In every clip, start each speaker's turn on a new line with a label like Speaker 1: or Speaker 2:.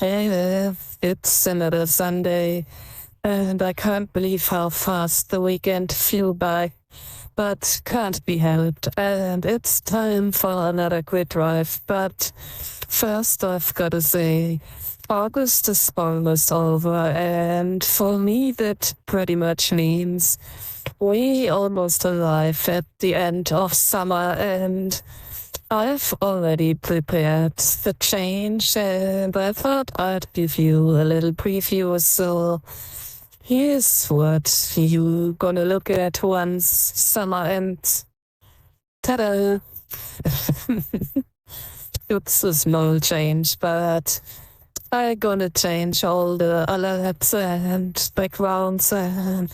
Speaker 1: Hey there, it's another Sunday, and I can't believe how fast the weekend flew by. But can't be helped, and it's time for another quick drive. But first, I've got to say, August is almost over, and for me, that pretty much means we almost arrive at the end of summer, and I've already prepared the change, and I thought I'd give you a little preview. So here's what you gonna look at once summer ends. Ta-da! It's a small change, but I'm gonna change all the alerts and backgrounds, and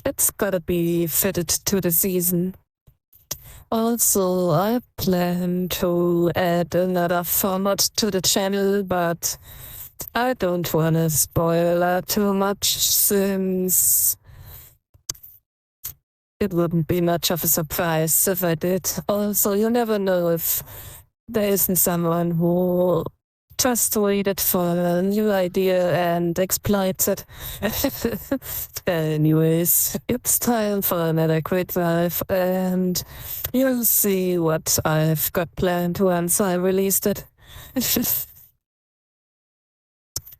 Speaker 1: it's gotta be fitted to the season. Also, I plan to add another format to the channel, but I don't want to spoil too much since it wouldn't be much of a surprise if I did. Also, you never know if there isn't someone who just waited for a new idea and exploits it. Anyways, it's time for another quick dive, and you'll see what I've got planned once I released it.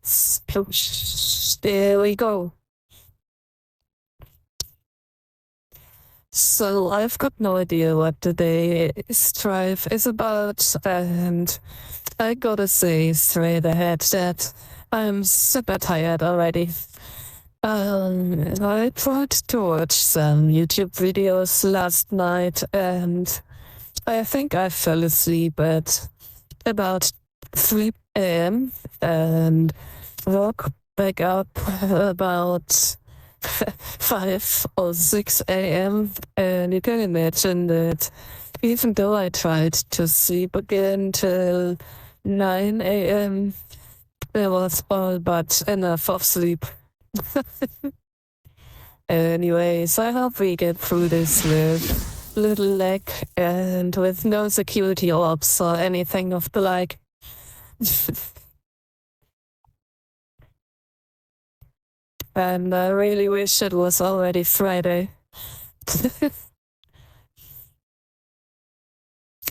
Speaker 1: Sploosh. There we go. So I've got no idea what today's drive is about, and I gotta say straight ahead that I'm super tired already. I tried to watch some YouTube videos last night, and I think I fell asleep at about 3 a.m. and woke back up about 5 or 6 a.m. And you can imagine that even though I tried to sleep again till 9 a.m., there was all but enough of sleep. Anyways, I hope we get through this with little lag and with no security orbs or anything of the like. And I really wish it was already Friday.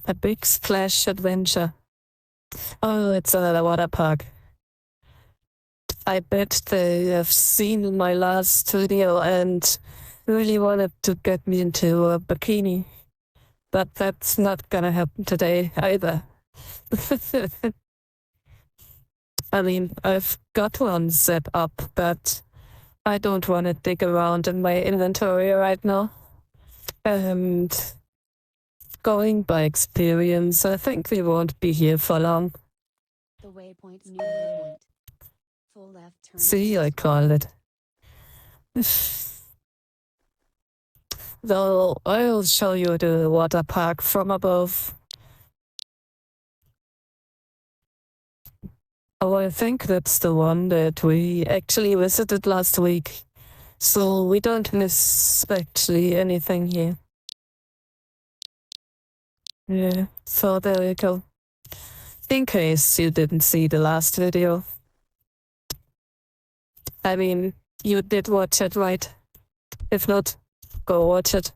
Speaker 1: A big splash adventure. Oh, it's another water park. I bet they have seen my last video and really wanted to get me into a bikini. But that's not gonna happen today either. I mean, I've got one set up, but I don't want to dig around in my inventory right now. And going by experience, I think we won't be here for long.
Speaker 2: The waypoint, new waypoint. Full left turn.
Speaker 1: See, I called it. Though I'll show you the water park from above. Oh, I think that's the one that we actually visited last week. So we don't miss actually anything here. Yeah, so there you go. In case you didn't see the last video. I mean, you did watch it, right? If not, go watch it.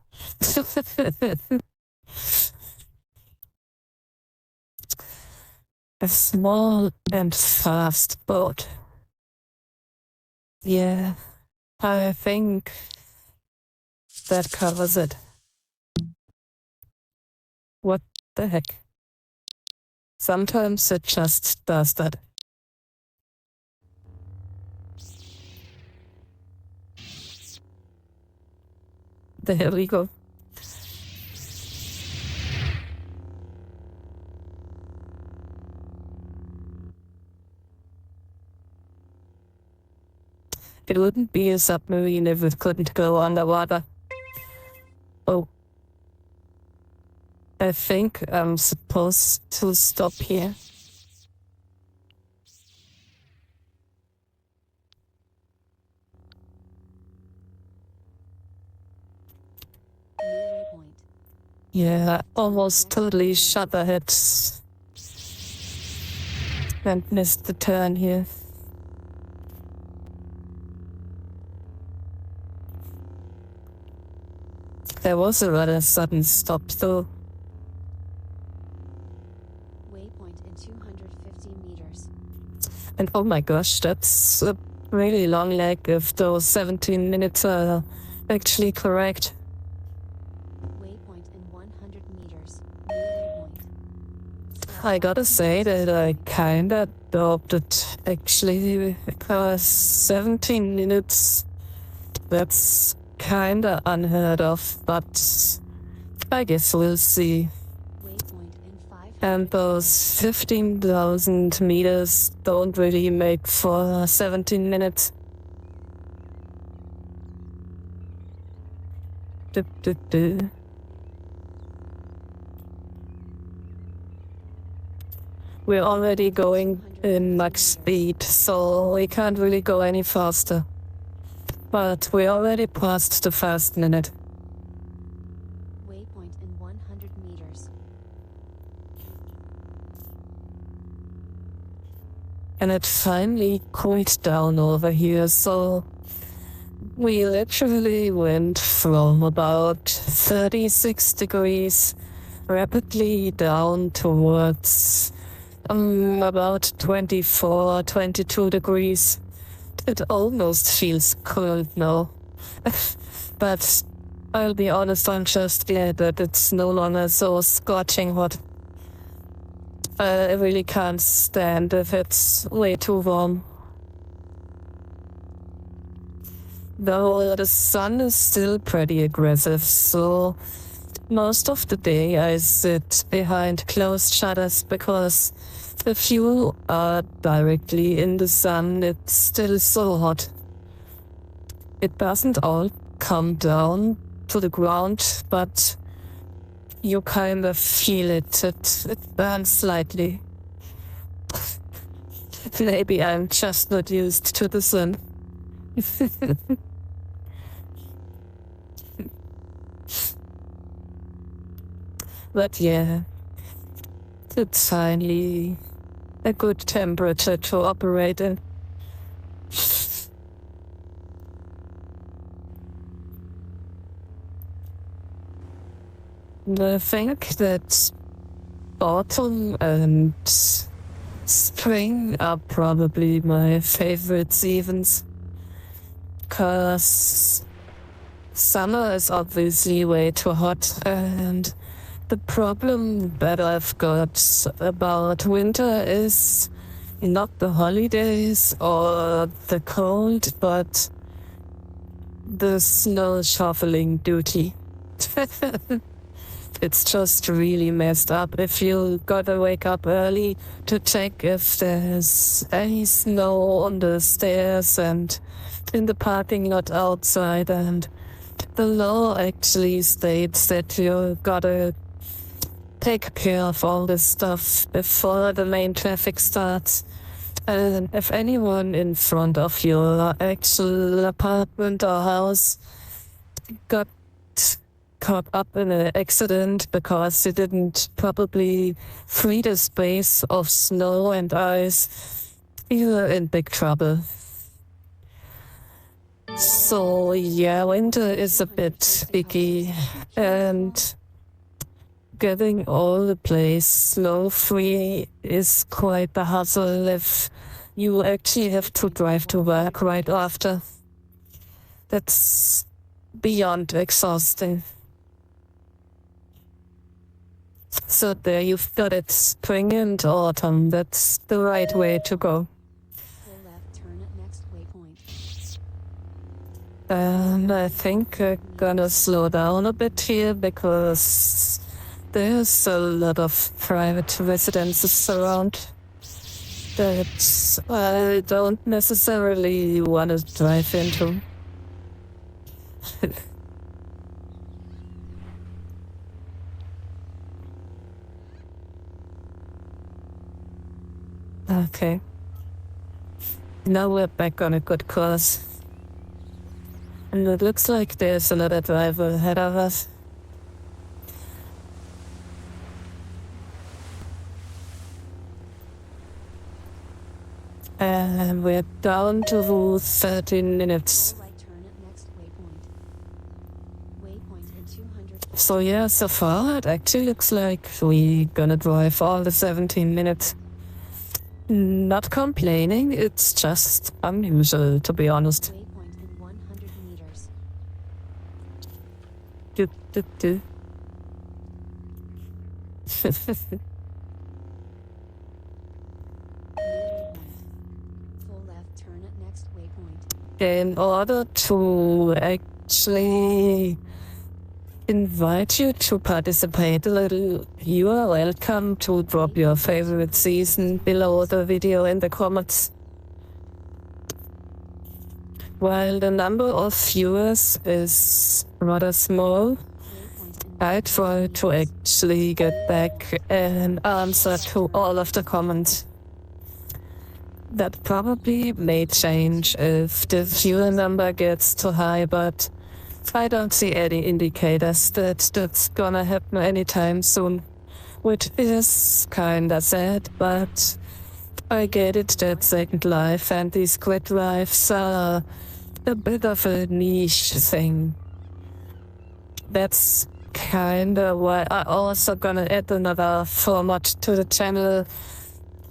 Speaker 1: A small and fast boat. Yeah, I think that covers it. What the heck? Sometimes it just does that. There we go. It wouldn't be a submarine if it couldn't go underwater. Oh. I think I'm supposed to stop here.
Speaker 2: New waypoint.
Speaker 1: Yeah, almost totally shut ahead. and missed the turn here. There was a rather sudden stop though.
Speaker 2: Waypoint in 250 meters.
Speaker 1: And oh my gosh, that's a really long leg if those 17 minutes are actually correct.
Speaker 2: Waypoint in 100 meters. New waypoint.
Speaker 1: I gotta say that I kinda doubt it actually, because 17 minutes, that's kinda unheard of, but I guess we'll see.
Speaker 2: Waypoint in 500
Speaker 1: And those 15,000 meters don't really make for 17 minutes. Du, du, du. We're already going in max speed, so we can't really go any faster. But we already passed the first minute.
Speaker 2: Waypoint in 100 meters.
Speaker 1: And it finally cooled down over here, so we literally went from about 36 degrees rapidly down towards about 24, 22 degrees. It almost feels cold now. But I'll be honest, I'm just glad that it's no longer so scorching hot. I really can't stand if it's way too warm. Though the sun is still pretty aggressive, so most of the day I sit behind closed shutters because if you are directly in the sun, it's still so hot. It doesn't all come down to the ground, but you kind of feel it. It burns slightly. Maybe I'm just not used to the sun. But yeah, it's finally a good temperature to operate in. I think that autumn and spring are probably my favorite seasons, because summer is obviously way too hot, and the problem that I've got about winter is not the holidays or the cold, but the snow shoveling duty. It's just really messed up if you gotta wake up early to check if there's any snow on the stairs and in the parking lot outside, and the law actually states that you gotta take care of all this stuff before the main traffic starts. And if anyone in front of your actual apartment or house got caught up in an accident because you didn't probably free the space of snow and ice, you're in big trouble. So yeah, winter is a bit icky, and getting all the place snow-free is quite the hassle if you actually have to drive to work right after. That's beyond exhausting. So there you've got it, spring and autumn. That's the right way to go.
Speaker 2: Full left turn at next waypoint.
Speaker 1: And I think I'm gonna slow down a bit here because there's a lot of private residences around that I don't necessarily want to drive into. Okay. Now we're back on a good course. And it looks like there's another driver ahead of us. And we're down to 13 minutes.
Speaker 2: Right turn at next waypoint. Waypoint in 200.
Speaker 1: So yeah, so far it actually looks like we're gonna drive all the 17 minutes. Not complaining, it's just unusual, to be honest.
Speaker 2: Waypoint in 100 meters.
Speaker 1: Do, do, do.
Speaker 2: Full left turn at next waypoint.
Speaker 1: In order to actually invite you to participate a little, you are welcome to drop your favorite season below the video in the comments. While the number of viewers is rather small,
Speaker 2: Waypoint in
Speaker 1: I try to actually get back and answer to all of the comments. That probably may change if the viewer number gets too high, but I don't see any indicators that that's gonna happen anytime soon, which is kinda sad, but I get it that Second Life and these grid lives are a bit of a niche thing. That's kinda why I also gonna add another format to the channel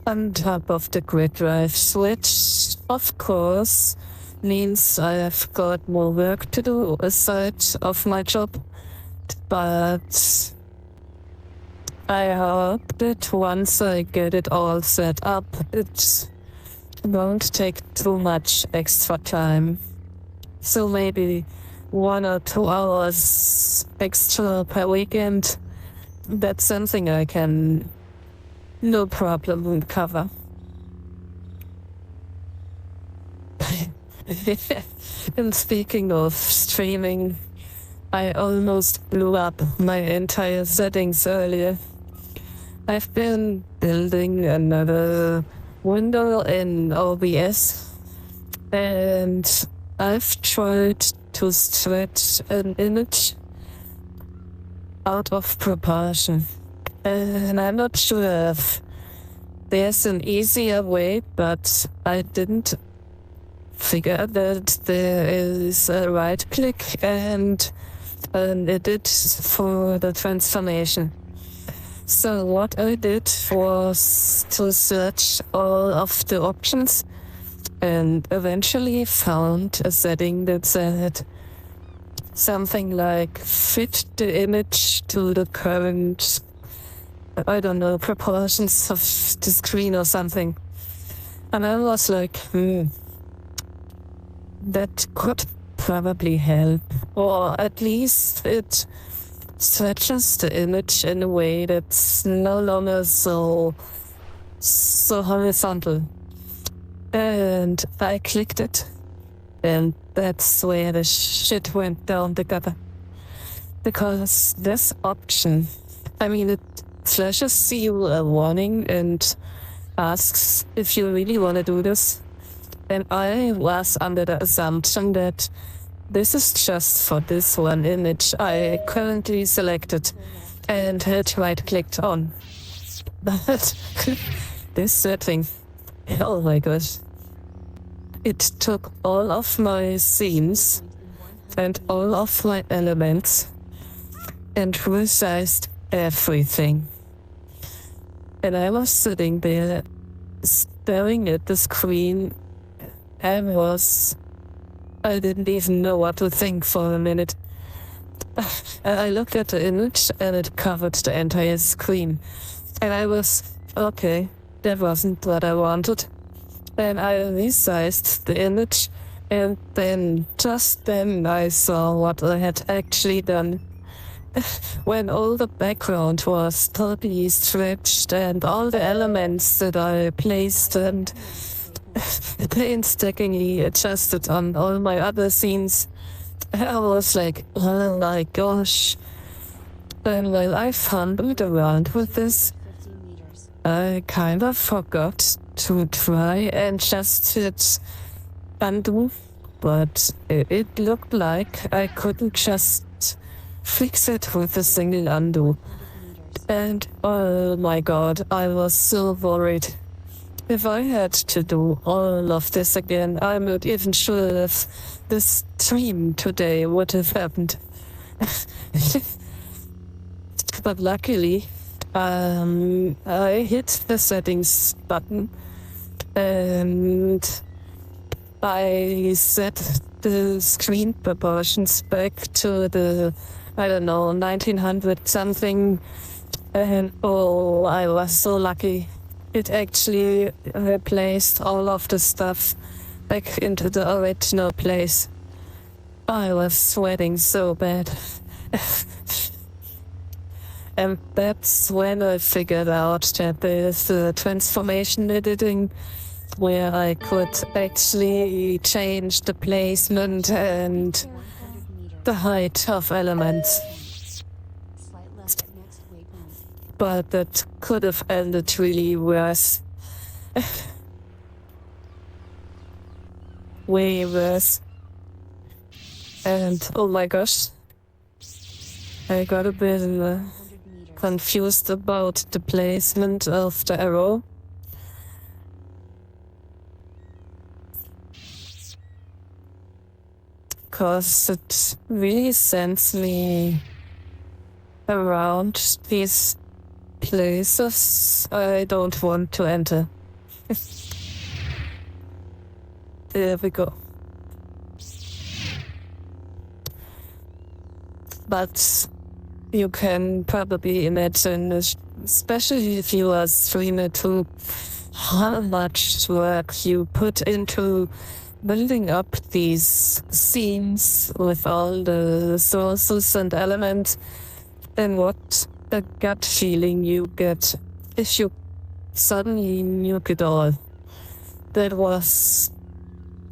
Speaker 1: on top of the grid drives, which of course means I've got more work to do aside of my job, but I hope that once I get it all set up, it won't take too much extra time. So maybe 1 or 2 hours extra per weekend. That's something I can no problem cover. And speaking of streaming, I almost blew up my entire settings earlier. I've been building another window in OBS, and I've tried to stretch an image out of proportion. And I'm not sure if there's an easier way, but I didn't figure that there is a right click and an edit for the transformation. So what I did was to search all of the options and eventually found a setting that said something like fit the image to the current, I don't know, proportions of the screen or something. And I was like, that could probably help. Or at least it stretches the image in a way that's no longer so horizontal. And I clicked it. And that's where the shit went down the gutter. Because this option, I mean, it flashes you a warning and asks if you really want to do this. And I was under the assumption that this is just for this one image I currently selected and had right-clicked on. But this setting, oh my gosh. It took all of my scenes and all of my elements and resized everything. And I was sitting there staring at the screen and I didn't even know what to think for a minute. And I looked at the image and it covered the entire screen. And I was, okay, that wasn't what I wanted. And I resized the image, and then just then I saw what I had actually done. When all the background was totally stretched and all the elements that I placed and painstakingly adjusted on all my other scenes, I was like, oh my gosh. And while I fumbled around with this,
Speaker 2: 15 meters.
Speaker 1: I kind of forgot to try and just hit undo, but it looked like I couldn't just fix it with a single undo.
Speaker 2: 100 meters.
Speaker 1: And oh my god, I was so worried. If I had to do all of this again, I'm not even sure if this stream today would have happened. But luckily, I hit the settings button and I set the screen proportions back to the, I don't know, 1900 something. And oh, I was so lucky. It actually replaced all of the stuff back into the original place. I was sweating so bad. And that's when I figured out that there's the transformation editing where I could actually change the placement and
Speaker 2: Repair 100 meters.
Speaker 1: the height of elements.
Speaker 2: Slight left at next waypoint.
Speaker 1: But that could have ended really worse. Way worse. And oh my gosh, I got a bit
Speaker 2: 100 meters.
Speaker 1: confused about the placement of the arrow. Because it really sends me around these places I don't want to enter. There we go. But you can probably imagine, especially if you are a streamer too, how much work you put into building up these scenes with all the sources and elements, and what a gut feeling you get if you suddenly nuke it all. That was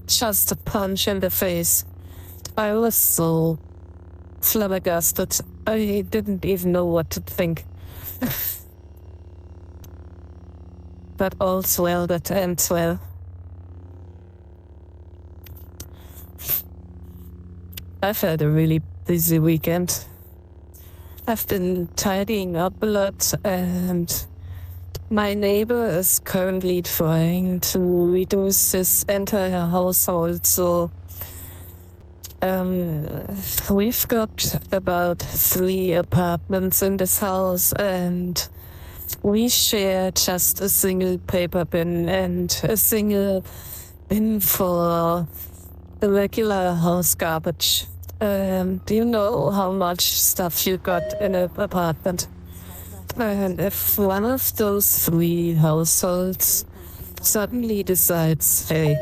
Speaker 1: just a punch in the face. I was so flabbergasted. I didn't even know what to think. But all's well that ends well. I've had a really busy weekend. I've been tidying up a lot, and my neighbor is currently trying to reduce his entire household, so we've got about 3 apartments in this house, and we share just a single paper bin and a single bin for the regular house garbage. Do you know how much stuff you got in an apartment? And if one of those 3 households suddenly decides, hey,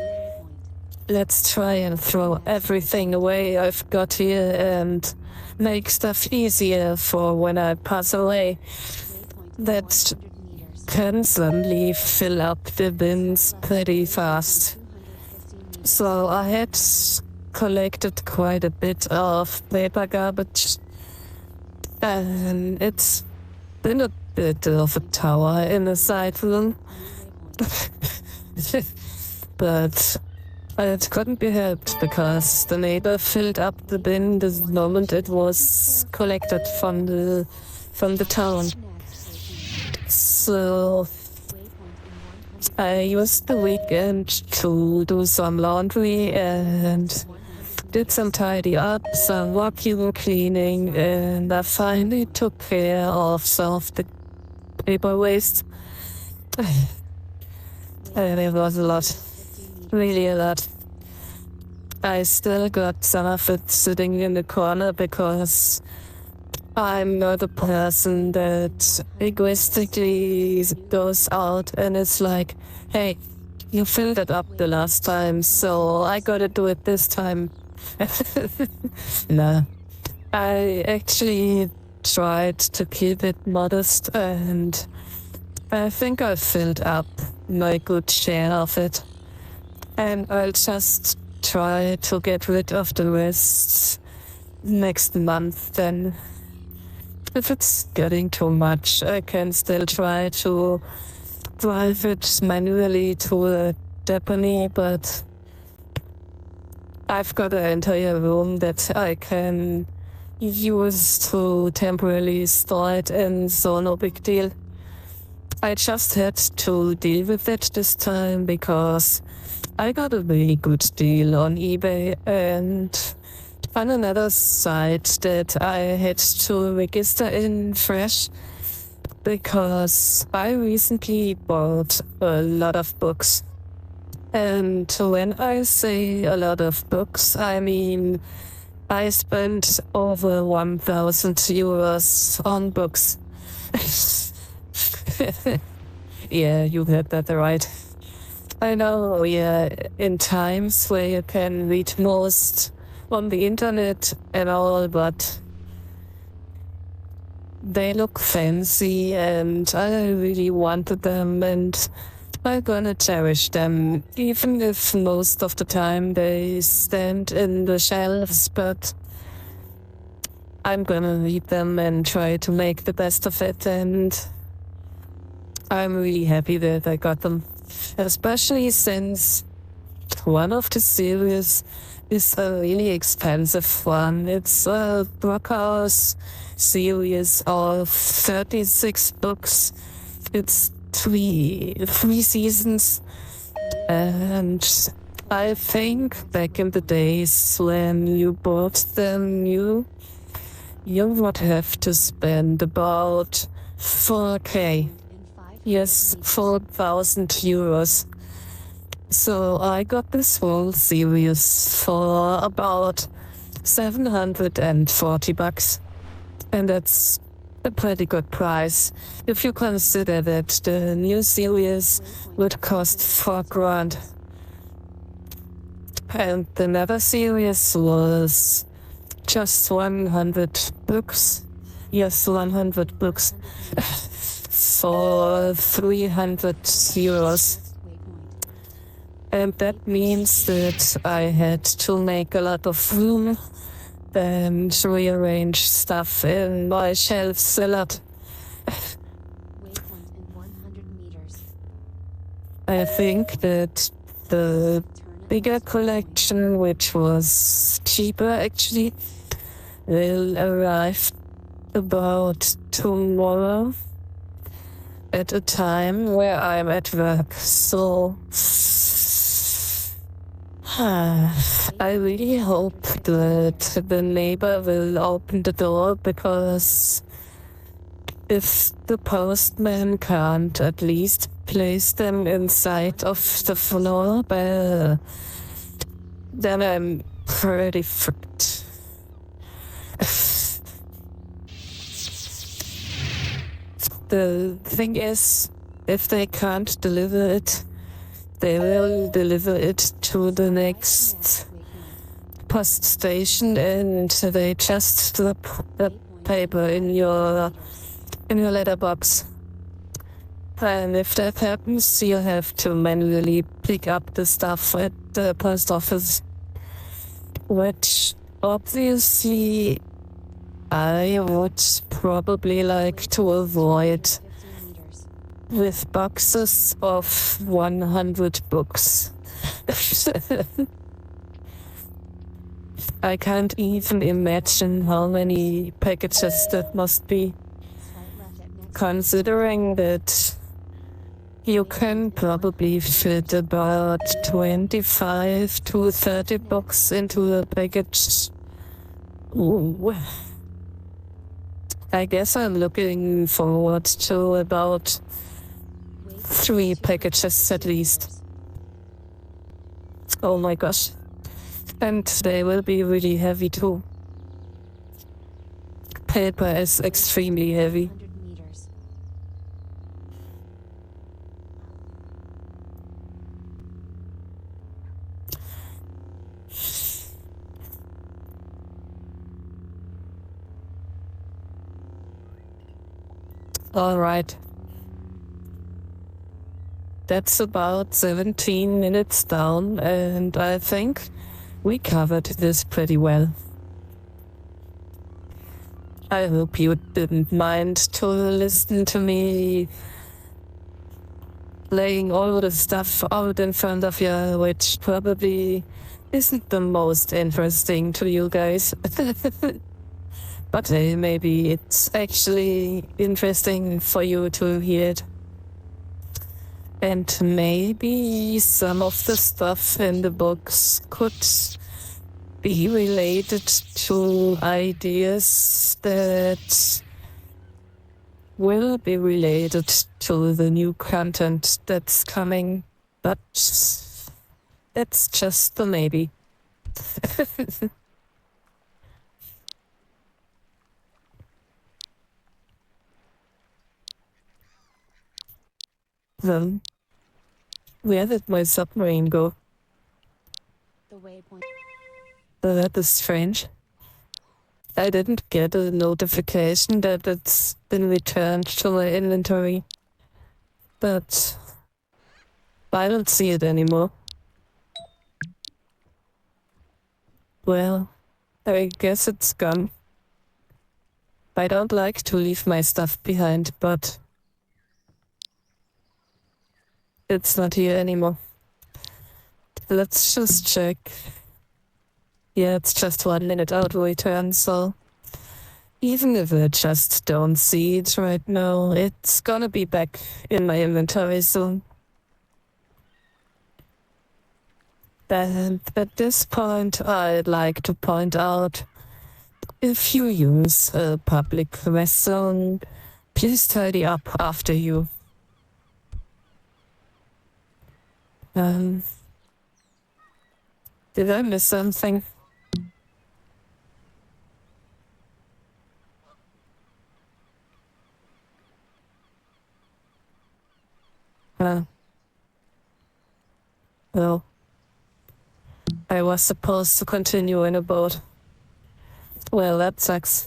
Speaker 1: let's try and throw everything away I've got here and make stuff easier for when I pass away, that can suddenly fill up the bins pretty fast. So I had collected quite a bit of paper garbage, and it's been a bit of a tower in the side room. But it couldn't be helped because the neighbor filled up the bin the moment it was collected from the town. So I used the weekend to do some laundry and did some tidy up, some vacuum cleaning, and I finally took care of some of the paper waste. And it was a lot, really a lot. I still got some of it sitting in the corner because I'm not a person that egoistically goes out and is like, hey, you filled it up the last time, so I gotta do it this time. No. I actually tried to keep it modest, and I think I filled up my good share of it. And I'll just try to get rid of the rest next month then. If it's getting too much, I can still try to drive it manually to a depot, but I've got an entire room that I can use to temporarily store it in, so no big deal. I just had to deal with it this time because I got a really good deal on eBay, and on another site that I had to register in fresh because I recently bought a lot of books. And when I say a lot of books, I mean I spent over 1,000 euros on books. Yeah, you heard that right. I know, yeah, in times where you can read most on the internet and all, but they look fancy and I really wanted them and I'm gonna cherish them, even if most of the time they stand in the shelves, but I'm gonna read them and try to make the best of it, and I'm really happy that I got them, especially since one of the series is a really expensive one. It's a Brockhaus series of 36 books. It's three seasons, and I think back in the days when you bought them, you would have to spend about 4K. Yes, 4,000 euros. So I got this whole series for about 740 bucks. And that's a pretty good price if you consider that the new series would cost 4 grand. And the another series was just 100 books. Yes, 100 books for 300 euros. And that means that I had to make a lot of room and rearrange stuff in my shelves a lot.
Speaker 2: Waypoint in 100 meters.
Speaker 1: I think that the bigger collection, which was cheaper actually, will arrive about tomorrow at a time where I'm at work. So I really hope that the neighbor will open the door, because if the postman can't at least place them inside of the floor, well, then I'm pretty fricked. The thing is, if they can't deliver it, they will deliver it to the next post station, and they just drop the paper in your letterbox. And if that happens, you have to manually pick up the stuff at the post office, which obviously I would probably like to avoid
Speaker 2: 50 meters.
Speaker 1: with boxes of 100 books. I can't even imagine how many packages that must be,
Speaker 2: Slight left at next.
Speaker 1: considering that you can probably fit about 25 to 30 books into a package. Ooh. I guess I'm looking forward to about
Speaker 2: Waypoint
Speaker 1: 3
Speaker 2: 200
Speaker 1: packages at least.
Speaker 2: meters.
Speaker 1: Oh my gosh. And they will be really heavy too. Paper is extremely heavy.
Speaker 2: 100 meters.
Speaker 1: Alright. That's about 17 minutes down, and I think we covered this pretty well. I hope you didn't mind to listen to me laying all the stuff out in front of you, which probably isn't the most interesting to you guys. But hey, maybe it's actually interesting for you to hear it. And maybe some of the stuff in the books could be related to ideas that will be related to the new content that's coming, but it's just a maybe. Then, where did my submarine go?
Speaker 2: The waypoint.
Speaker 1: That is strange. I didn't get a notification that it's been returned to my inventory, but I don't see it anymore. Well, I guess it's gone. I don't like to leave my stuff behind, but it's not here anymore. Let's just check. Yeah, it's just 1 minute out return, so even if I just don't see it right now, it's gonna be back in my inventory soon. And at this point, I'd like to point out, if you use a public restroom, please tidy up after you. Did I miss something? No. I was supposed to continue in a boat. Well, that sucks.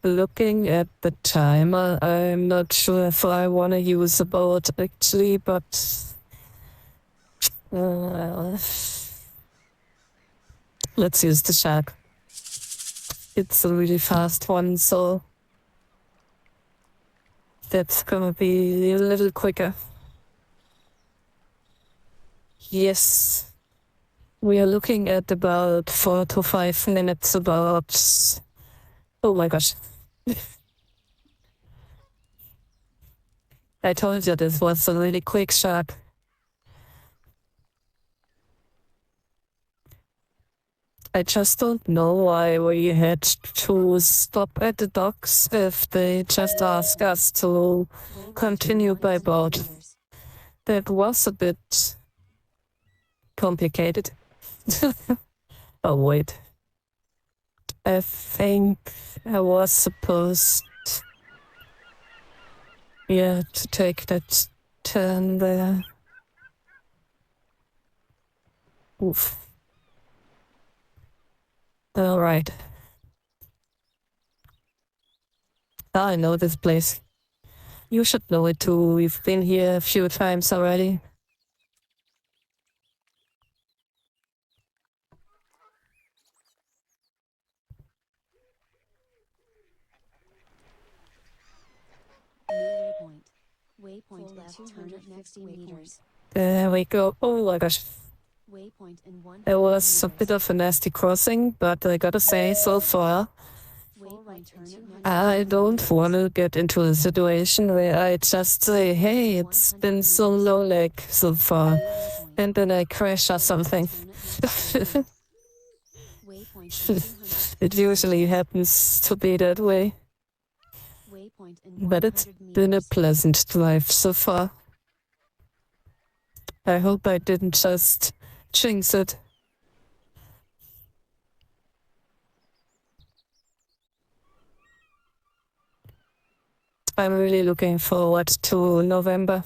Speaker 1: Looking at the timer, I'm not sure if I want to use a boat actually, but let's use the shark. It's a really fast one, so that's gonna be a little quicker. Yes. We are looking at about 4 to 5 minutes about... Oh my gosh. I told you this was a really quick shark. I just don't know why we had to stop at the docks if they just asked us to continue by boat. That was a bit complicated. Oh wait. I think I was supposed, to take that turn there. Oof. Alright. I know this place. You should know it too. We've been here a few times already.
Speaker 2: New waypoint. Waypoint left, turn at next meters.
Speaker 1: There we go. Oh my gosh.
Speaker 2: Waypoint in 100
Speaker 1: It was a bit of a nasty crossing, but I gotta say, so far, I don't want to get into a situation where I just say, hey, it's been so low lag so far, and then I crash or something. It usually happens to be that way. But it's been a pleasant drive so far. I hope I didn't just jinx it. I'm really looking forward to November.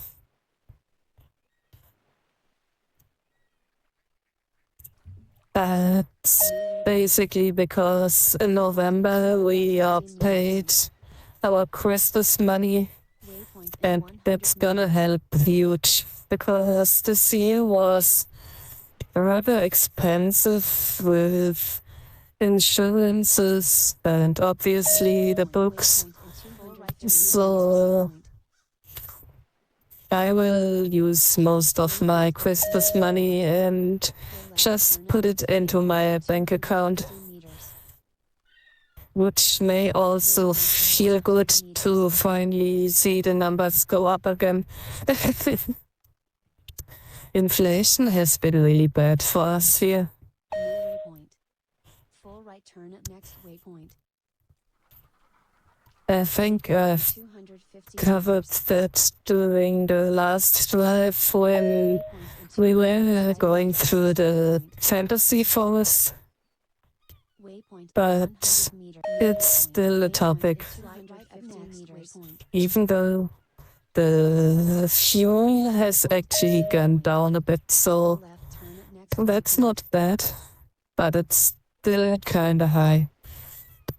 Speaker 1: That's basically because in November we are paid our Christmas money, and that's gonna help huge because this year was rather expensive with insurances and obviously the books. So I will use most of my Christmas money and just put it into my bank account, which may also feel good to finally see the numbers go up again. Inflation has been really bad for us here.
Speaker 2: New waypoint. Full right turn at next waypoint.
Speaker 1: I think I've
Speaker 2: 250
Speaker 1: covered
Speaker 2: meters.
Speaker 1: that during the last drive when we were going through the fantasy forest,
Speaker 2: Waypoint at
Speaker 1: but
Speaker 2: 100 meter.
Speaker 1: it's still a topic,
Speaker 2: Right at next waypoint.
Speaker 1: even though the fuel has actually gone down a bit, so
Speaker 2: Left turn at next
Speaker 1: that's
Speaker 2: waypoint.
Speaker 1: not bad, but it's still kinda high.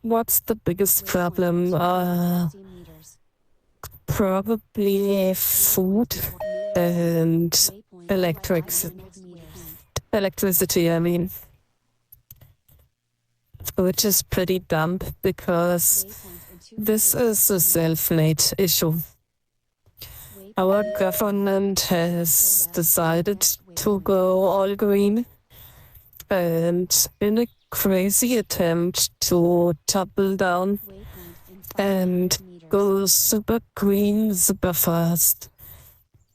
Speaker 1: What's the biggest
Speaker 2: Waypoint
Speaker 1: problem?
Speaker 2: 250 meters.
Speaker 1: Probably food and
Speaker 2: Waypoint
Speaker 1: electrics.
Speaker 2: 100 meters.
Speaker 1: Electricity, I mean. Which is pretty dumb because
Speaker 2: Waypoint in
Speaker 1: this is a
Speaker 2: 250
Speaker 1: self-made issue.
Speaker 2: Waypoint
Speaker 1: Our government has decided to go all green, and in a crazy attempt to topple down
Speaker 2: waypoint in
Speaker 1: and
Speaker 2: 500 meters.
Speaker 1: go super green super fast,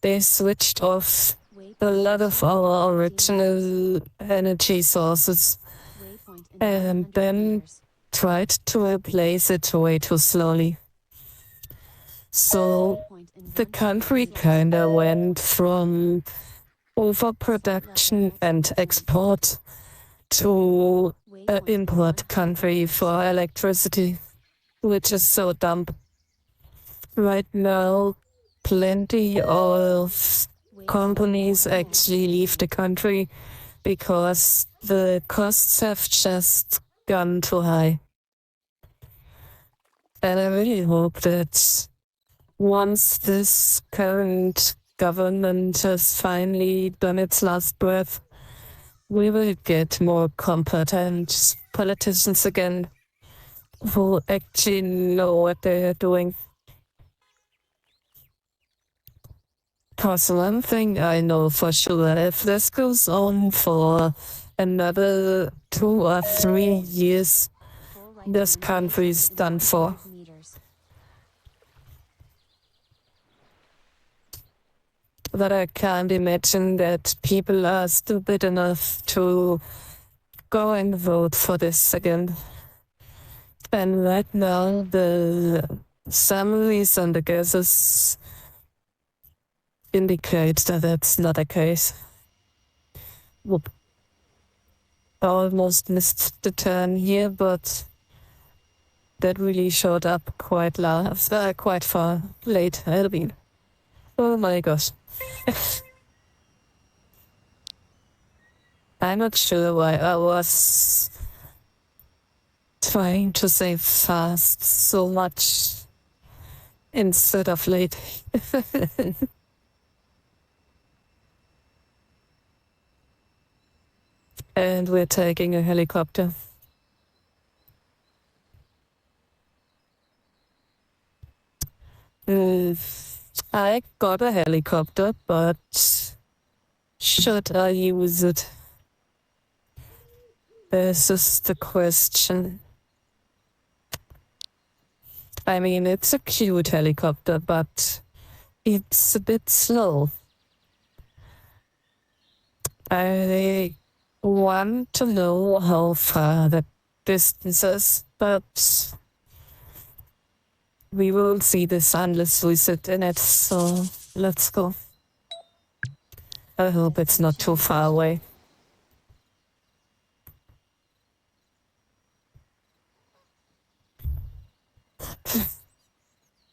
Speaker 1: they switched off a
Speaker 2: Waypoint
Speaker 1: lot of our
Speaker 2: 250 meters.
Speaker 1: original energy sources
Speaker 2: Waypoint in
Speaker 1: and
Speaker 2: 100
Speaker 1: then
Speaker 2: meters.
Speaker 1: tried to replace it way too slowly. So
Speaker 2: Waypoint in
Speaker 1: the
Speaker 2: 100
Speaker 1: country
Speaker 2: meters.
Speaker 1: kinda went from overproduction and export to an
Speaker 2: Waypoint in
Speaker 1: import
Speaker 2: 100
Speaker 1: country
Speaker 2: meters.
Speaker 1: for electricity, which is so dumb. Right now, plenty of
Speaker 2: Waypoint
Speaker 1: companies
Speaker 2: 100
Speaker 1: actually leave the country because the costs have just gone too high. And I really hope that once this current government has finally done its last breath, we will get more competent politicians again who actually know what they're doing. Because one thing I know for sure, if this goes on for another 2 or 3 years,
Speaker 2: Full right
Speaker 1: this
Speaker 2: turn
Speaker 1: country's
Speaker 2: in
Speaker 1: done for.
Speaker 2: 100 meters.
Speaker 1: That I can't imagine that people are stupid enough to go and vote for this again. And right now, the summaries and the guesses indicate that that's not the case. Whoop. I almost missed the turn here, but that really showed up quite far late. Alvin. Oh my gosh. I'm not sure why I was trying to say fast so much instead of late. And we're taking a helicopter. I got a helicopter, but should I use it? This is the question. I mean, it's a cute helicopter, but it's a bit slow. I want to know how far the distance is, but we will see this unless we sit in it, so let's go. I hope it's not too far away.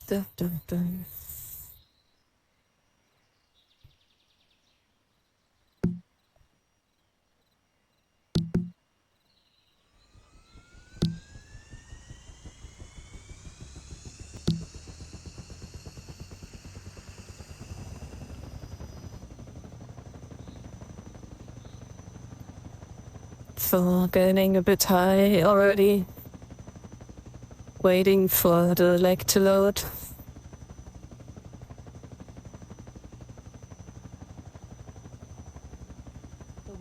Speaker 1: Dun, dun, dun. So getting a bit high already. Waiting for the leg to load.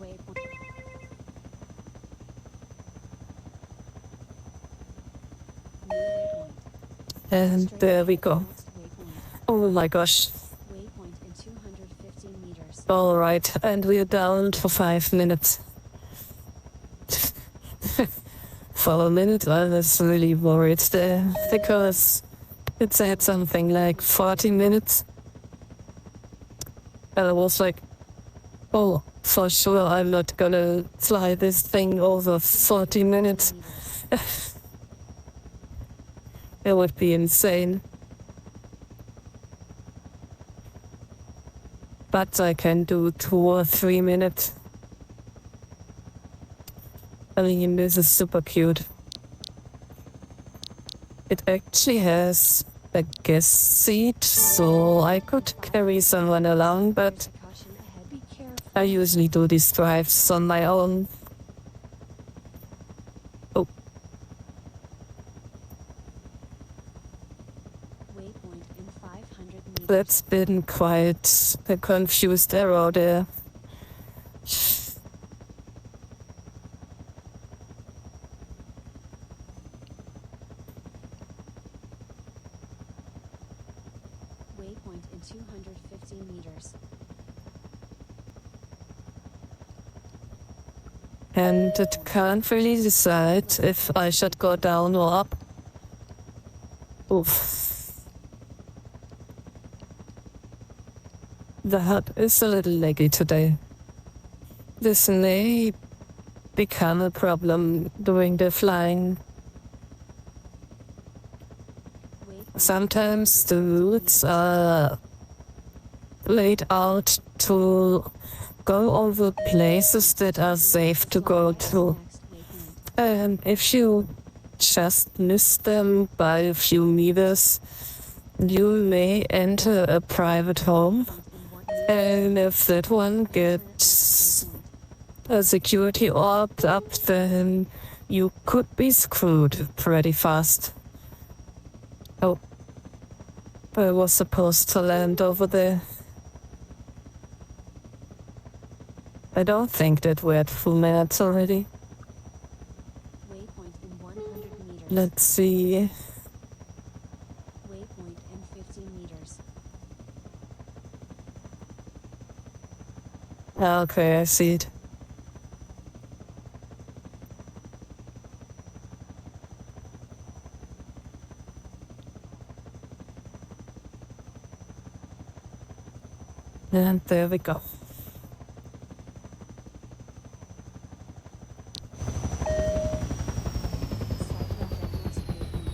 Speaker 2: waypoint. New waypoint.
Speaker 1: And
Speaker 2: Straight
Speaker 1: there we
Speaker 2: ahead,
Speaker 1: go.
Speaker 2: next waypoint.
Speaker 1: Oh my gosh.
Speaker 2: Waypoint in 215 meters.
Speaker 1: Alright, and we're down for 5 minutes. For a minute, I was really worried there because it said something like 40 minutes. And I was like, oh, for sure, I'm not gonna fly this thing over 40 minutes.
Speaker 2: Meters.
Speaker 1: It would be insane. But I can do 2 or 3 minutes. I mean, this is super cute. It actually has a guest seat, so I could carry someone along, but
Speaker 2: Caution ahead. Be careful.
Speaker 1: I usually do these drives on my own. Oh,
Speaker 2: Waypoint in 500 meters.
Speaker 1: that's been quite a confused arrow there.
Speaker 2: Waypoint in 215 meters.
Speaker 1: And it can't really decide if I should go down or up. Oof. The hut is a little laggy today. This may become a problem during the flying.
Speaker 2: Waypoint
Speaker 1: Sometimes the routes are laid out to go over places that are safe to go to.
Speaker 2: next waypoint.
Speaker 1: And if you just miss them by a few meters, you may enter a private home. And if that one gets a security orb up, then you could be screwed pretty fast. Oh, I was supposed to land over there. I don't think that we're at full minutes already.
Speaker 2: Waypoint in 100 meters.
Speaker 1: Let's see.
Speaker 2: Waypoint in 15 meters.
Speaker 1: Okay, I see it. And there we go.
Speaker 2: Slightly ahead, next waypoint.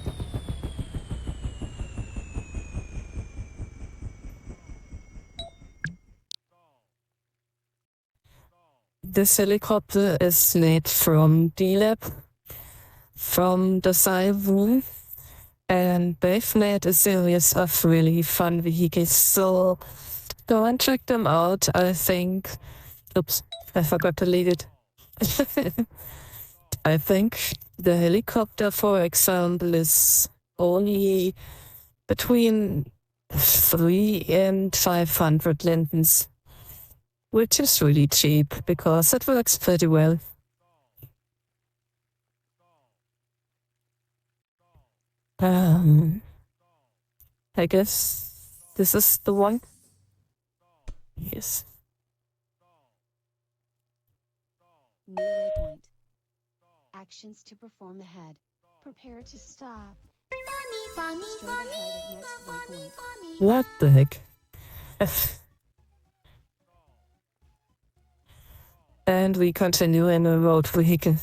Speaker 1: This helicopter is made from D-Lab, from the Cyber, and they've made a series of really fun vehicles, so go and check them out. I think, oops, I forgot to leave it. I think the helicopter, for example, is only between 3 and 500 lindens, which is really cheap because it works pretty well. I guess this is the one. Yes.
Speaker 2: New waypoint. Actions to perform ahead. Prepare to stop. Straight ahead at next waypoint.
Speaker 1: What the heck? And we continue in a road vehicle.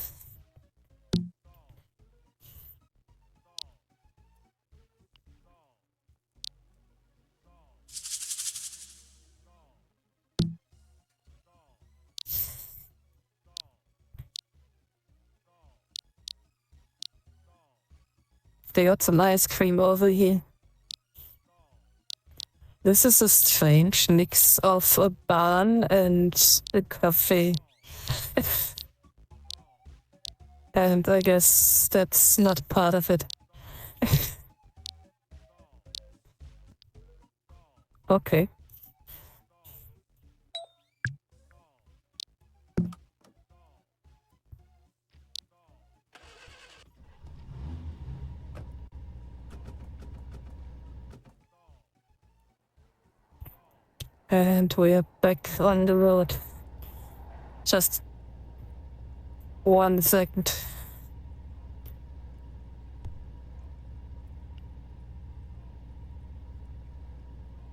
Speaker 1: They got some ice cream over here. This is a strange mix of a barn and a cafe. And I guess that's not part of it. Okay. And we're back on the road. Just 1 second.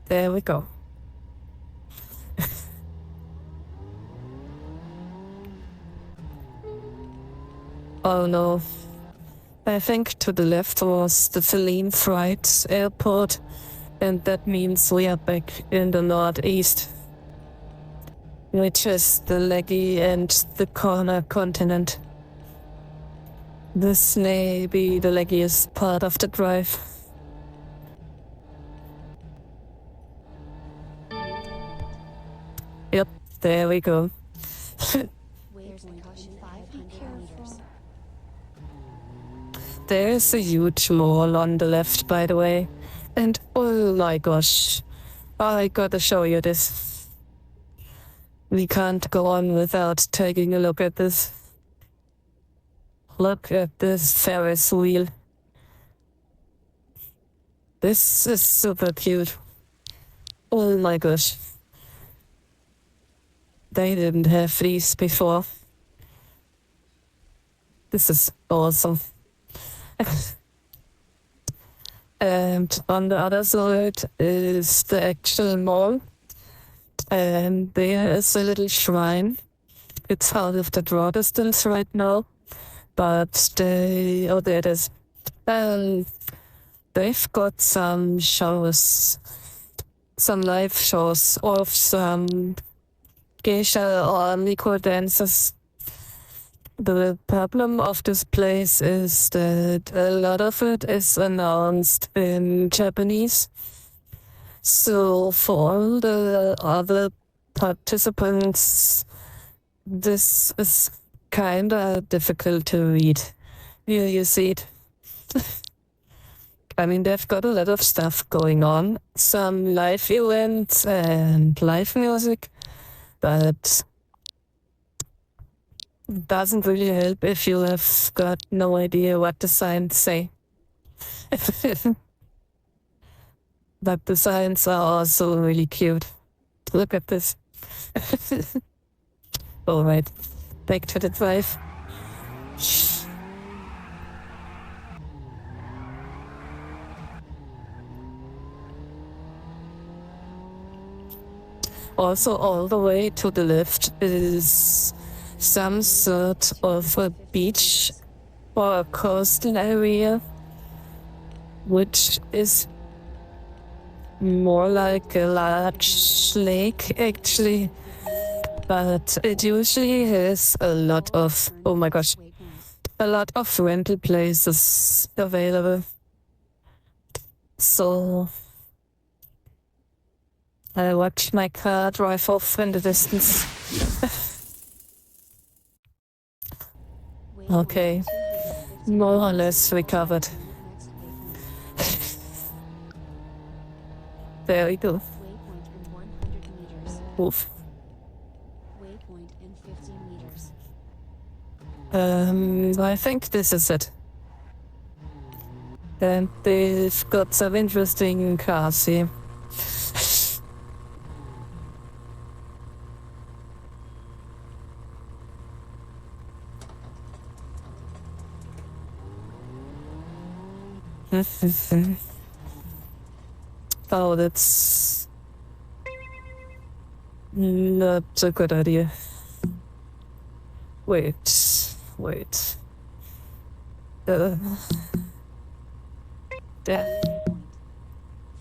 Speaker 1: There we go. Oh no. I think to the left was the Feline Fright Airport, and that means we are back in the northeast, which is the Leggy and the Corner continent. This may be the leggiest part of the drive. Yep, there we go.
Speaker 2: Waypoint caution 500 meters.
Speaker 1: There's a huge mall on the left, by the way. And oh my gosh, I gotta show you this. We can't go on without taking a look at this. Look at this Ferris wheel. This is super cute. Oh my gosh. They didn't have these before. This is awesome. And on the other side is the actual mall. And there is a little shrine. It's out of the draw distance right now. But oh, there it is. They've got some shows, some live shows of some geisha or micro dancers. The problem of this place is that a lot of it is announced in Japanese. So for all the other participants, this is kinda difficult to read. Here you see it. I mean, they've got a lot of stuff going on. Some live events and live music, but doesn't really help if you have got no idea what the signs say. But the signs are also really cute. Look at this. Alright, back to the drive. Also, all the way to the left is some sort of a beach or a coastal area, which is more like a large lake, actually. But it usually has a lot of, oh my gosh, a lot of rental places available. So I watched my car drive off in the distance. Okay, more or less recovered. There we go.
Speaker 2: Waypoint in 100 meters.
Speaker 1: Oof.
Speaker 2: Waypoint in 50 meters.
Speaker 1: I think this is it. And they've got some interesting cars here. Oh, that's not a good idea. Wait. Yeah.
Speaker 2: Waypoint.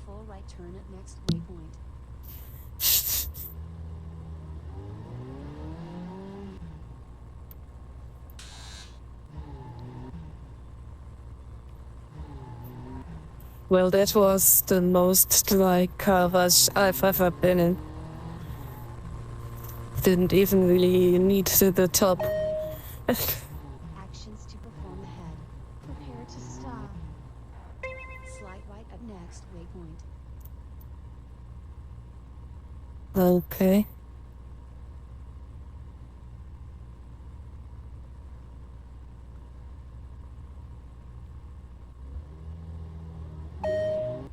Speaker 2: Full right turn at next waypoint.
Speaker 1: Well, that was the most dry car wash I've ever been in. Didn't even really need to the top.
Speaker 2: Actions to perform ahead. Prepare to stop. Slide right at next waypoint.
Speaker 1: Okay.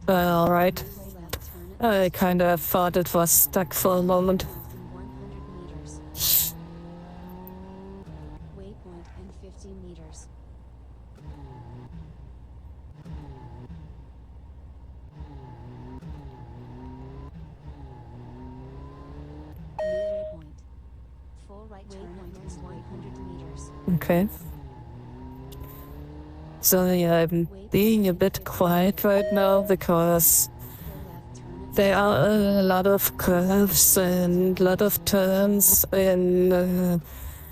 Speaker 1: All right.
Speaker 2: Left turn
Speaker 1: I kinda thought it was stuck for a moment.
Speaker 2: In 100 meters. Waypoint in 50 meters. New waypoint. Full right turn at next 100 meters.
Speaker 1: Okay. So yeah, I'm being a bit quiet right now because
Speaker 2: Full left turn at
Speaker 1: there are a lot of curves and a lot of turns in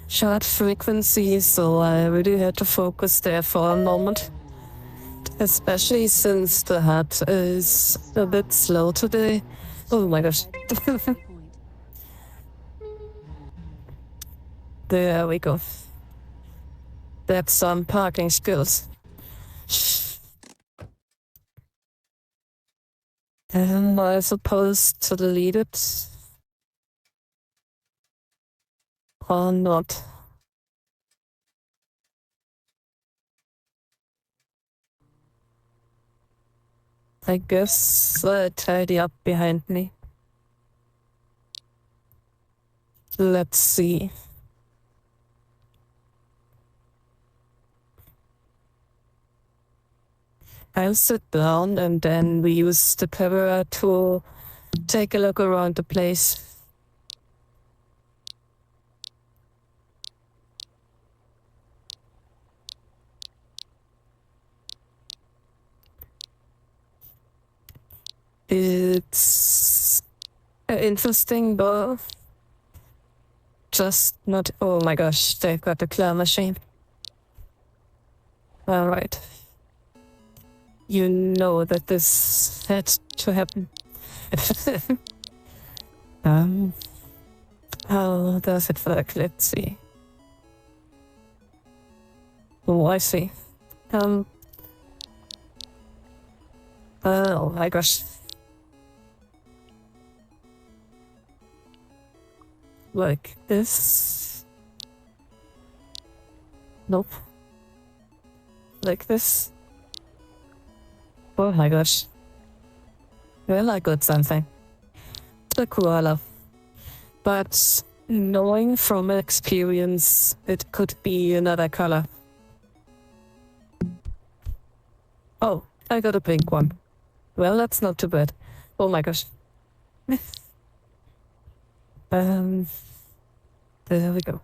Speaker 1: short frequencies, so I really had to focus there for a moment. Especially since the hat is a bit slow today. Oh my gosh.
Speaker 2: waypoint.
Speaker 1: There we go. That's some parking skills. Am I supposed to delete it? Or not? I guess tidy up behind me. Let's see. I'll sit down and then we use the camera to take a look around the place. It's interesting, but just not. Oh my gosh, they've got the claw machine. Alright. You know that this had to happen. How does it work? Let's see. Oh, I see. Oh my gosh. Like this. Nope. Like this. Oh my gosh. Well, I got something. The koala. But knowing from experience, it could be another color. Oh, I got a pink one. Well, that's not too bad. Oh my gosh. There we go.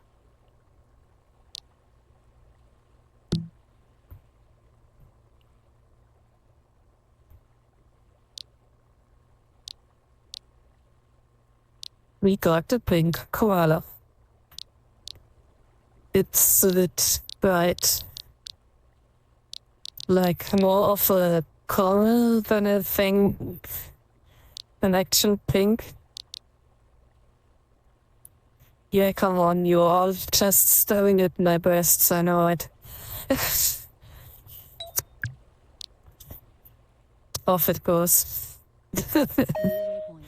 Speaker 1: We got the pink koala. It's a bit bright. Like more of a coral than a thing. An actual pink. Yeah, come on, you're all just staring at my breasts, I know it. Off it goes.
Speaker 2: New waypoint.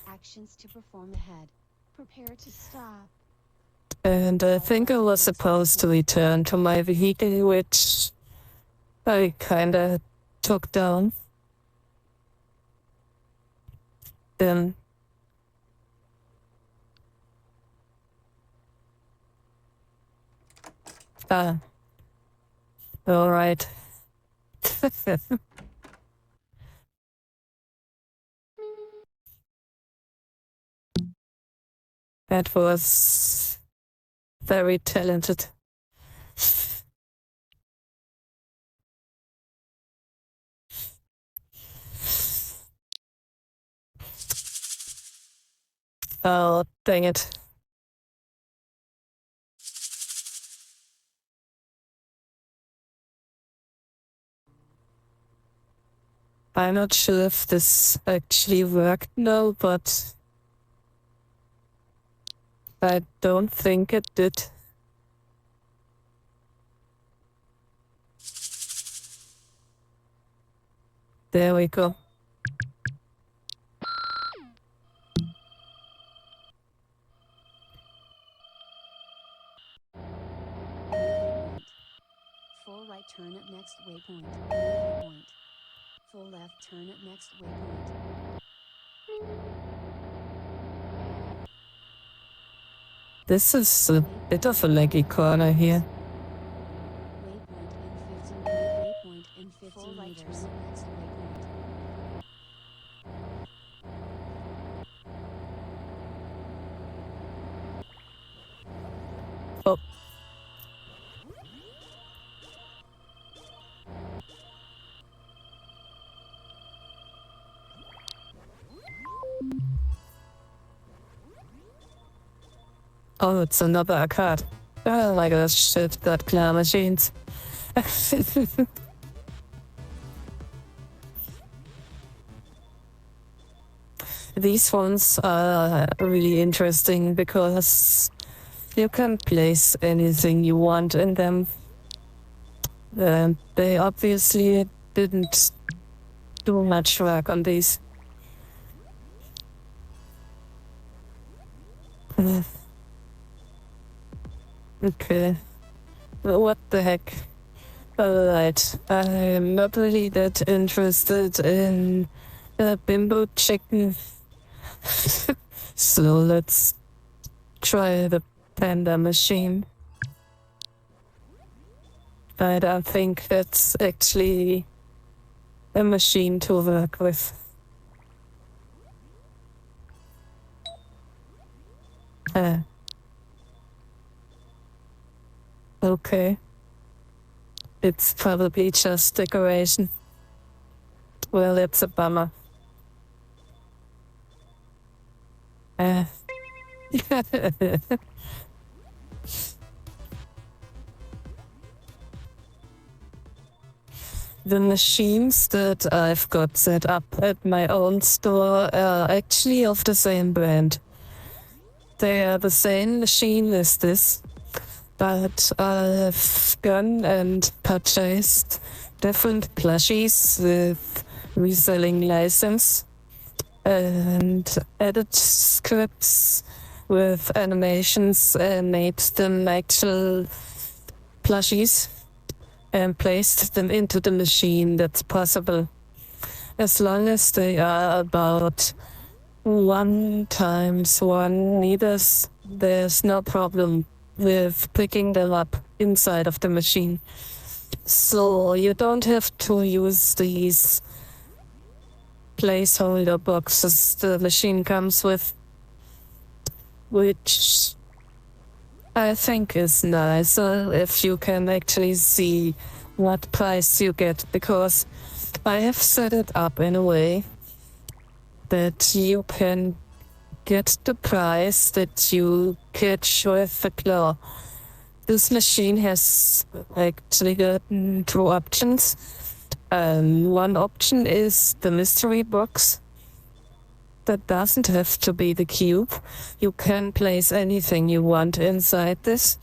Speaker 2: Actions to perform ahead. Prepare to stop.
Speaker 1: And I think I was supposed to return to my vehicle, which I kinda took down. Then alright. That was very talented. Oh, dang it. I'm not sure if this actually worked now, but I don't think it did. There we go.
Speaker 2: Waypoint. Full right turn at next waypoint. New waypoint. Full left turn at next waypoint.
Speaker 1: This is a bit of a leggy corner here.
Speaker 2: Waypoint in 15 meters. Next waypoint.
Speaker 1: Oh. Oh, it's another card. Oh my gosh, shit, got claw machines. These ones are really interesting because you can place anything you want in them. And they obviously didn't do much work on these. Okay. What the heck? Alright, I'm not really that interested in bimbo chicken. So let's try the panda machine. I don't think that's actually a machine to work with. Okay. It's probably just decoration. Well, it's a bummer. The machines that I've got set up at my own store are actually of the same brand. They are the same machine as this, but I've gone and purchased different plushies with reselling license and added scripts with animations and made them actual plushies and placed them into the machine. That's possible. As long as they are about 1x1 meters, there's no problem with picking them up inside of the machine. So you don't have to use these placeholder boxes the machine comes with, which I think is nicer if you can actually see what price you get, because I have set it up in a way that you can get the price that you catch with the claw. This machine has actually gotten two options. One option is the mystery box. That doesn't have to be the cube. You can place anything you want inside this,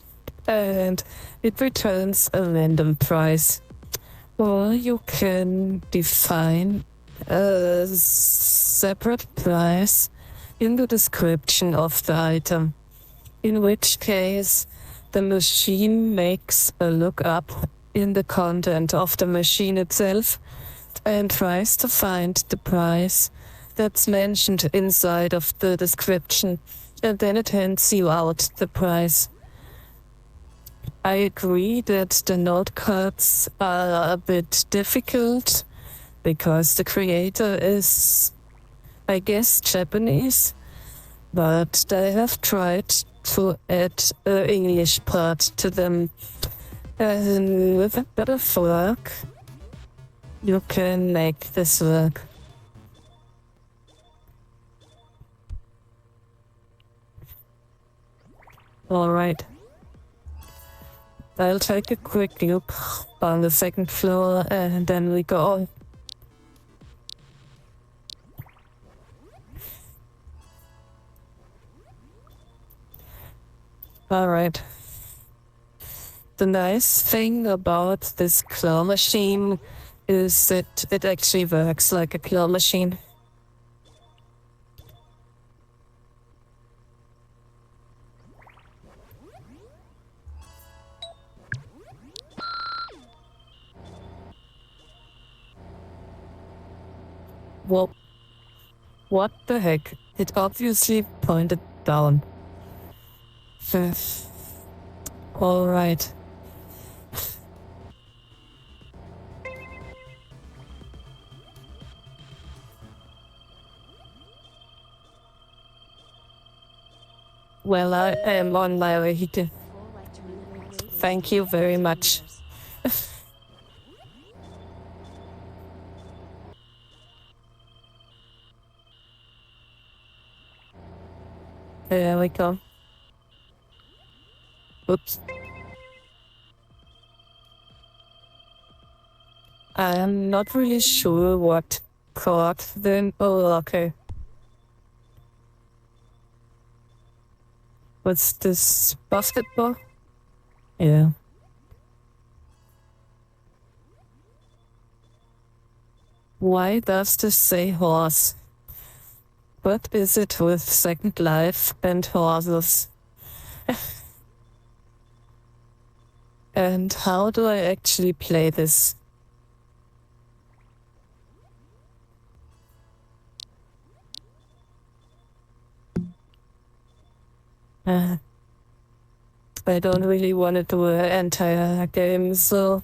Speaker 1: and it returns a random price. Or you can define a separate price in the description of the item, in which case the machine makes a lookup in the content of the machine itself and tries to find the price that's mentioned inside of the description, and then it hands you out the price. I agree that the note cards are a bit difficult because the creator is, I guess, Japanese, but they have tried to add an English part to them. And with a bit of work, you can make this work. Alright. I'll take a quick look on the second floor and then we go. Alright. The nice thing about this claw machine is that it actually works like a claw machine. Whoa. What the heck? It obviously pointed down. Alright. Well, I am on my way. Thank you very much. There we go. Oops. I'm not really sure what caught then. Oh, okay. What's this? Basketball? Yeah. Why does this say horse? What is it with Second Life and horses? And how do I actually play this? I don't really want to do an entire game, so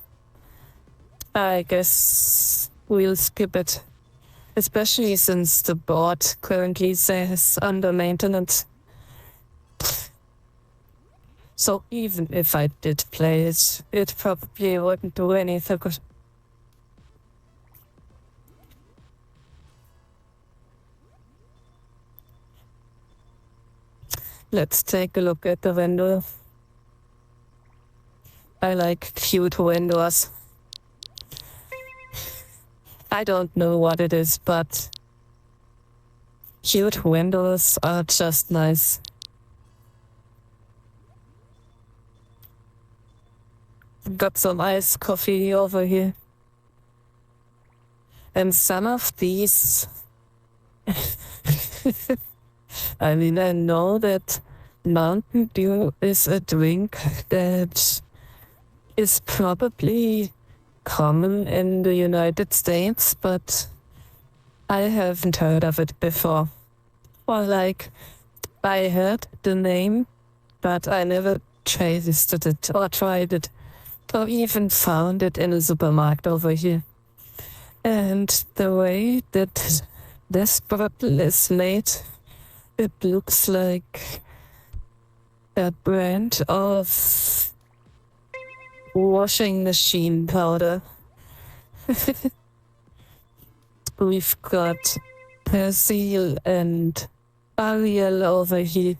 Speaker 1: I guess we'll skip it. Especially since the board currently says under maintenance. So even if I did play it, it probably wouldn't do anything good. Let's take a look at the window. I like cute windows. I don't know what it is, but cute windows are just nice. Got some iced coffee over here. And some of these... I mean, I know that Mountain Dew is a drink that is probably common in the United States, but I haven't heard of it before. Or like, I heard the name, but I never tasted it or tried it, or even found it in a supermarket over here. And the way that this bottle is made, it looks like a brand of washing machine powder. We've got Persil and Ariel over here.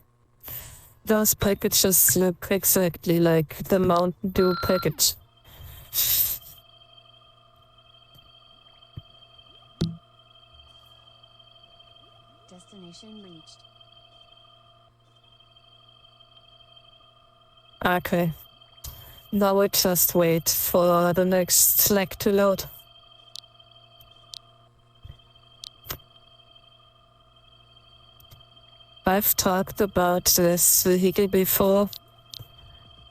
Speaker 1: Those packages look exactly like the Mountain Dew package.
Speaker 2: Destination reached.
Speaker 1: Okay. Now we just wait for the next Slack to load. I've talked about this vehicle before.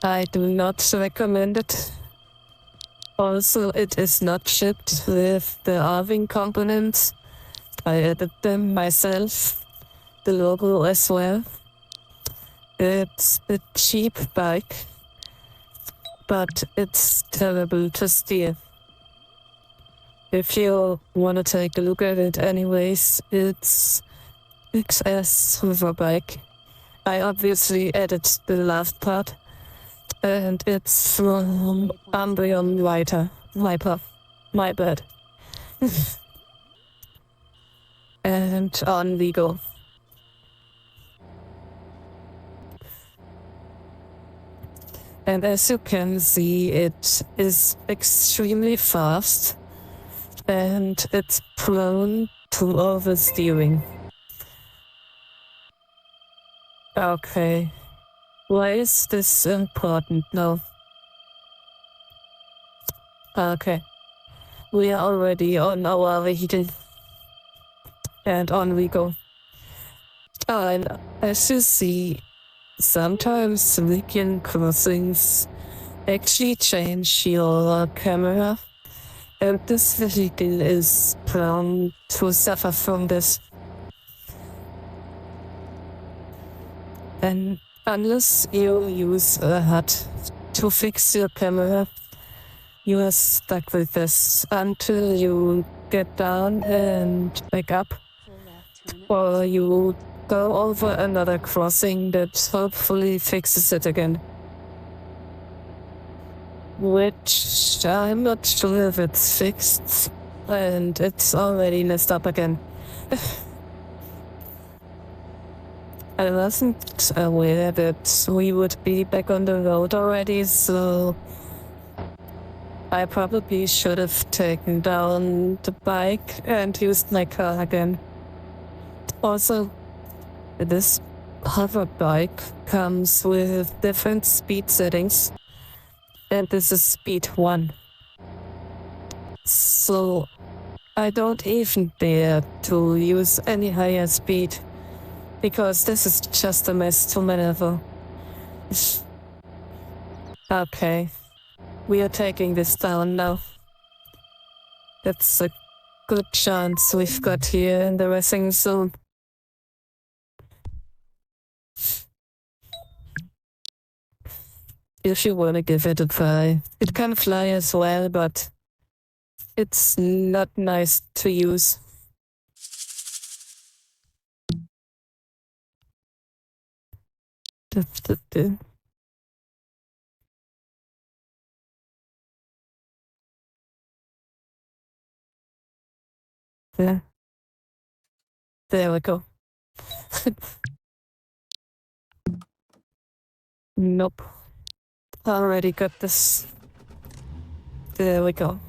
Speaker 1: I do not recommend it. Also, it is not shipped with the Arving components. I added them myself. The logo as well. It's a cheap bike, but it's terrible to steer. If you want to take a look at it anyways, it's XS Hoverbike. I obviously added the last part, and it's from Ambion Viper. My bad. And on we go. And as you can see, it is extremely fast, and it's prone to oversteering. Okay, why is this important now? Okay, we are already on our vehicle, and on we go. Oh, and as you see, sometimes weekend crossings actually change your camera, and this vehicle is prone to suffer from this. And Unless you use a hut to fix your camera, you are stuck with this until you get down and back up,
Speaker 2: Full left turn.
Speaker 1: or you go over another crossing that hopefully fixes it again. Which I'm not sure if it's fixed, and it's already messed up again. I wasn't aware that we would be back on the road already, so I probably should have taken down the bike and used my car again. Also, this hover bike comes with different speed settings, and this is speed 1. So I don't even dare to use any higher speed, because this is just a mess to maneuver. Okay, we are taking this down now. That's a good chance we've got here in the racing zone. If you wanna give it a try, it can fly as well, but it's not nice to use. Yeah. There we go. Nope. Already got this. There we go.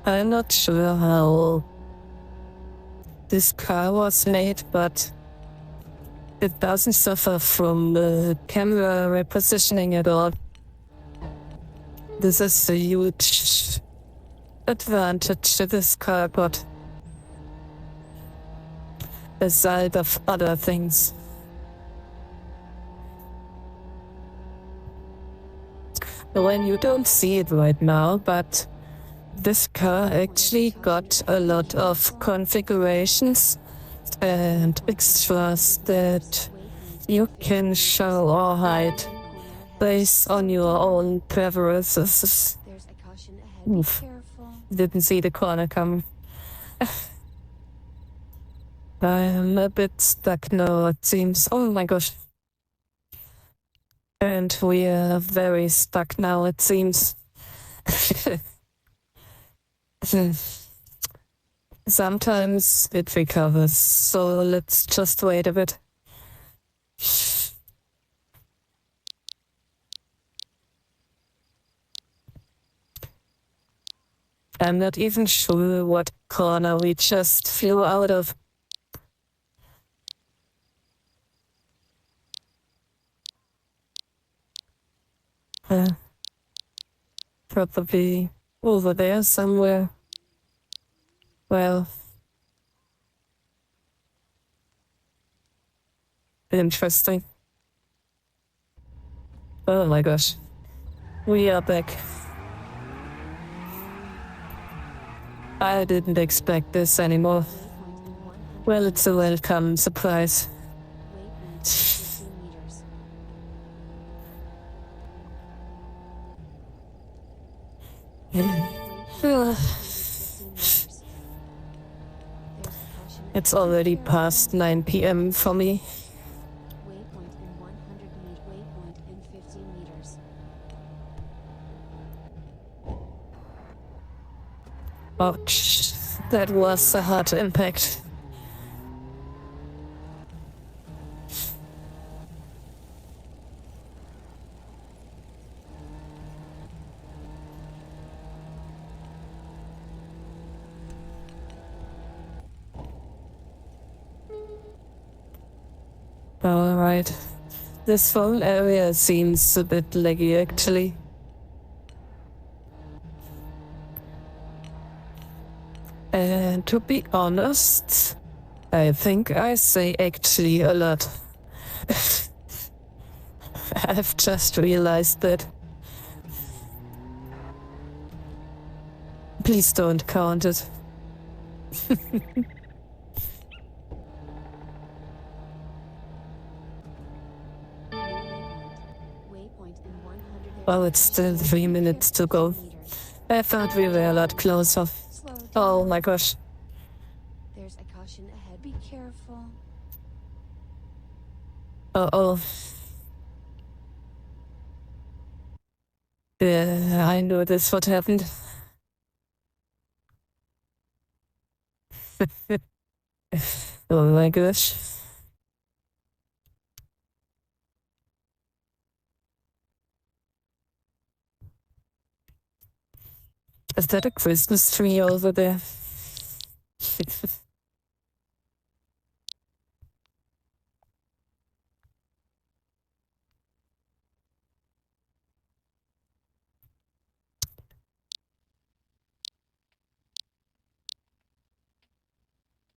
Speaker 1: I'm not sure how this car was made, but it doesn't suffer from camera repositioning at all. This is a huge advantage to this car got, aside of other things. When you don't see it right now, but this car actually got a lot of configurations and extras that you can show or hide based on your own preferences.
Speaker 2: There's a caution ahead.
Speaker 1: Oof.
Speaker 2: Be careful.
Speaker 1: Didn't see the corner coming. I'm a bit stuck now, it seems. Oh my gosh. And we are very stuck now, it seems. Sometimes it recovers, so let's just wait a bit. I'm not even sure what corner we just flew out of. Probably over there somewhere. Well, interesting. Oh my gosh. We are back. I didn't expect this anymore.
Speaker 2: Waypoint in 100.
Speaker 1: Well, it's a welcome surprise.
Speaker 2: Waypoint in 15 meters.
Speaker 1: Ugh.
Speaker 2: 15 meters. There's a caution ahead.
Speaker 1: It's already
Speaker 2: Be careful.
Speaker 1: past 9 p.m. for me.
Speaker 2: Waypoint in 100 meters. Waypoint in 15 meters.
Speaker 1: Ouch. That was a hard impact. Alright. This whole area seems a bit laggy actually. And to be honest, I think I say actually a lot. I've just realized that. Please don't count it.
Speaker 2: Waypoint in 100.
Speaker 1: Well, it's still 3 minutes to go. I thought we were a lot closer.
Speaker 2: Slow down.
Speaker 1: Oh my gosh.
Speaker 2: There's a caution ahead. Be careful.
Speaker 1: Uh-oh. Yeah, I knew this would happen. Oh my gosh. Is that a Christmas tree over there?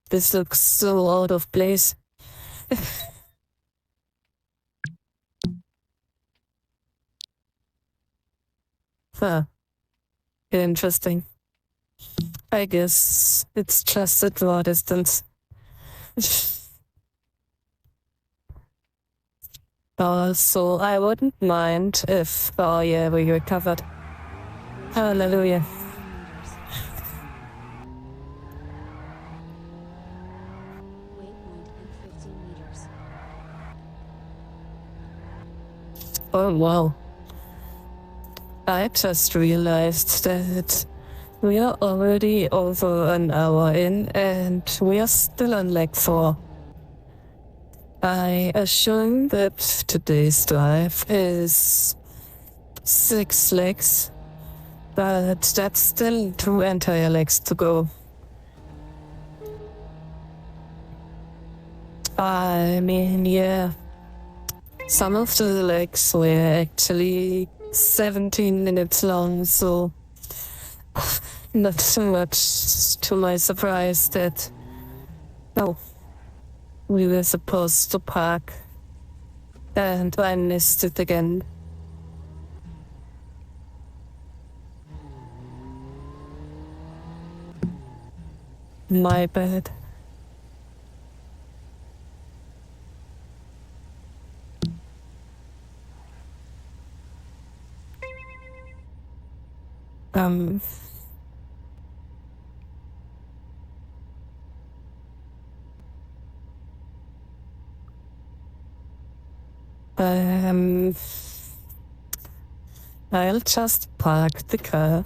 Speaker 1: This looks so out of place. Huh. Interesting. I guess it's just a draw distance. So I wouldn't mind if, oh yeah, we recovered. Hallelujah.
Speaker 2: Waypoint in 15 meters.
Speaker 1: Oh wow. I just realized that we are already over an hour in and we are still on leg 4. I assume that today's drive is 6 legs, but that's still 2 entire legs to go. I mean, yeah, some of the legs were actually 17 minutes long, so not so much to my surprise that, no, we were supposed to park and I missed it again. My bad. Um, um, I'll just park the car.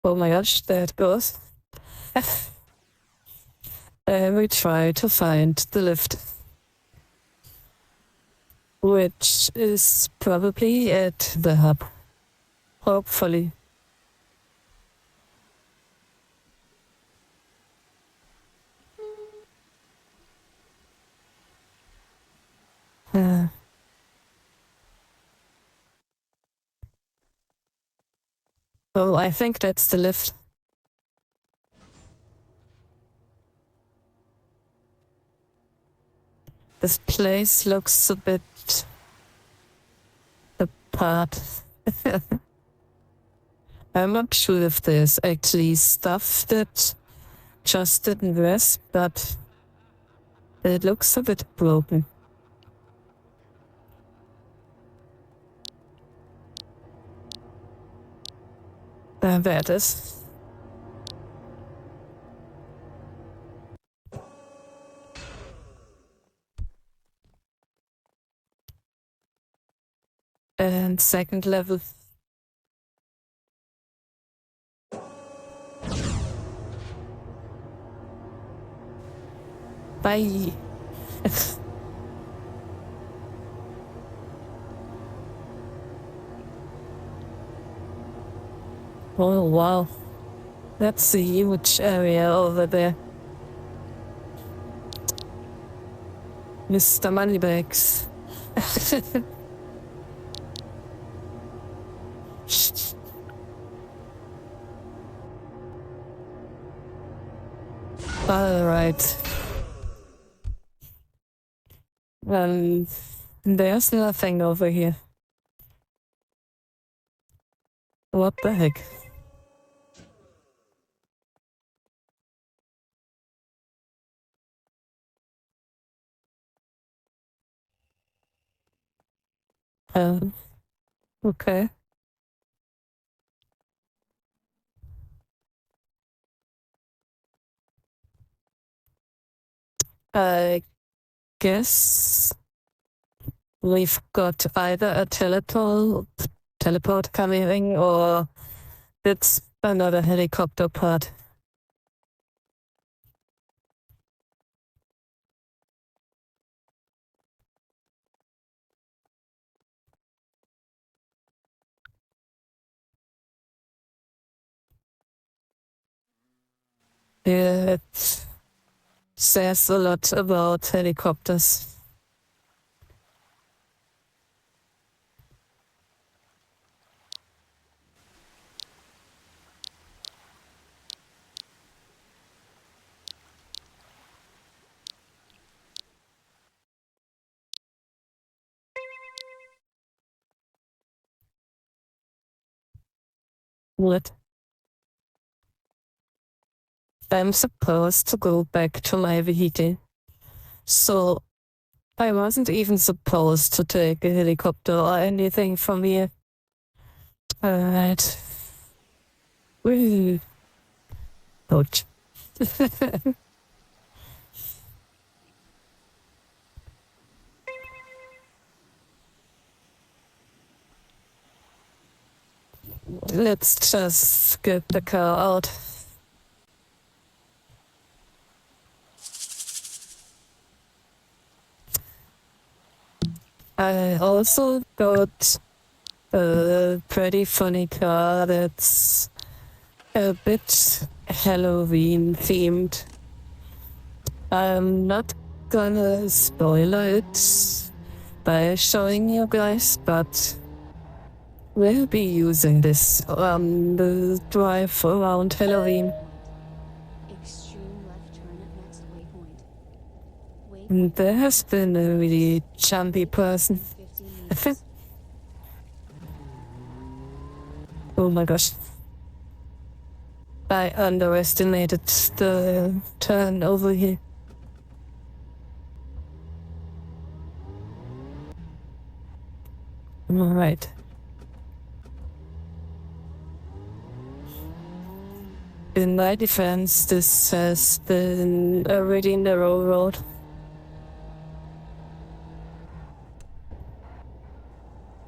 Speaker 1: Oh my gosh, there it goes. And we try to find the lift, which is probably at the hub. Hopefully. Oh, I think that's the lift. This place looks a bit apart. I'm not sure if there's actually stuff that just didn't rest, but it looks a bit broken. There it is. And second level. Bye. Oh wow. That's a huge area over there. Mr. Moneybags. Alright. There's nothing over here. What the heck? Okay. I guess we've got either a teleport coming or it's another helicopter part. It says a lot about helicopters. What? I'm supposed to go back to my vehicle. So I wasn't even supposed to take a helicopter or anything from here. Alright. Woo. Ouch. Let's just get the car out. I also got a pretty funny car that's a bit Halloween themed. I'm not gonna spoil it by showing you guys, but we'll be using this on the drive around Halloween.
Speaker 2: Extreme left turn at next waypoint.
Speaker 1: And there has been a really jumpy person.
Speaker 2: 50 meters.
Speaker 1: Oh my gosh. I underestimated the turn over here. Alright. In my defense, this has been a really narrow road.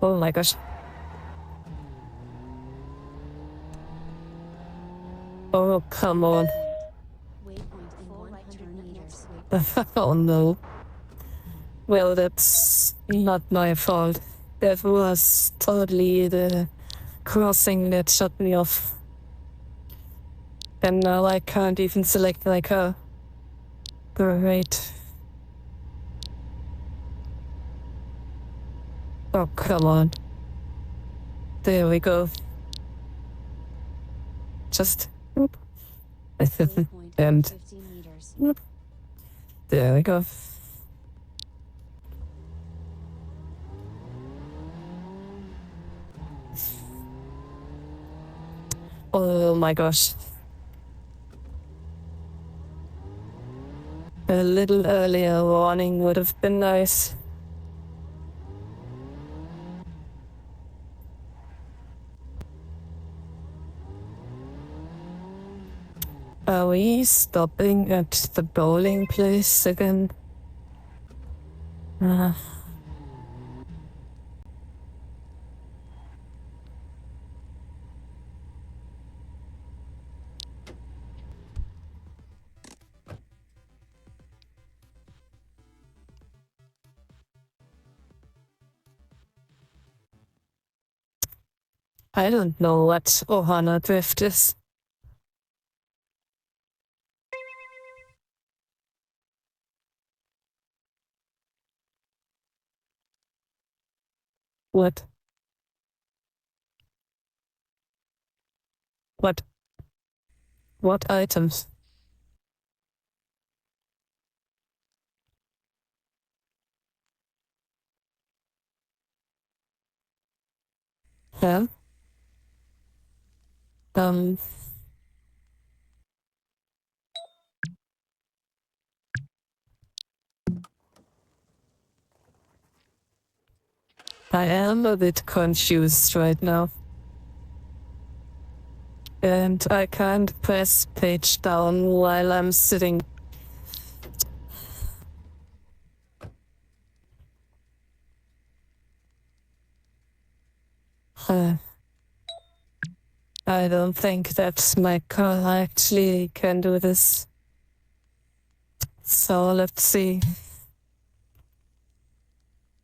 Speaker 1: Oh my gosh. Oh, come on.
Speaker 2: Waypoint in 100 meters.
Speaker 1: Oh no. Well, that's not my fault. That was totally the crossing that shut me off. And now I can't even select my car. Great. Oh, come on. There we go. Just...
Speaker 2: Waypoint
Speaker 1: and
Speaker 2: 50 meters.
Speaker 1: there we go. Oh my gosh. A little earlier warning would have been nice. Are we stopping at the bowling place again? I don't know what Ohana Drift is. What? What? What items? Yeah. Um. I am a bit confused right now. And I can't press page down while I'm sitting. I don't think that my car actually can do this. So let's see.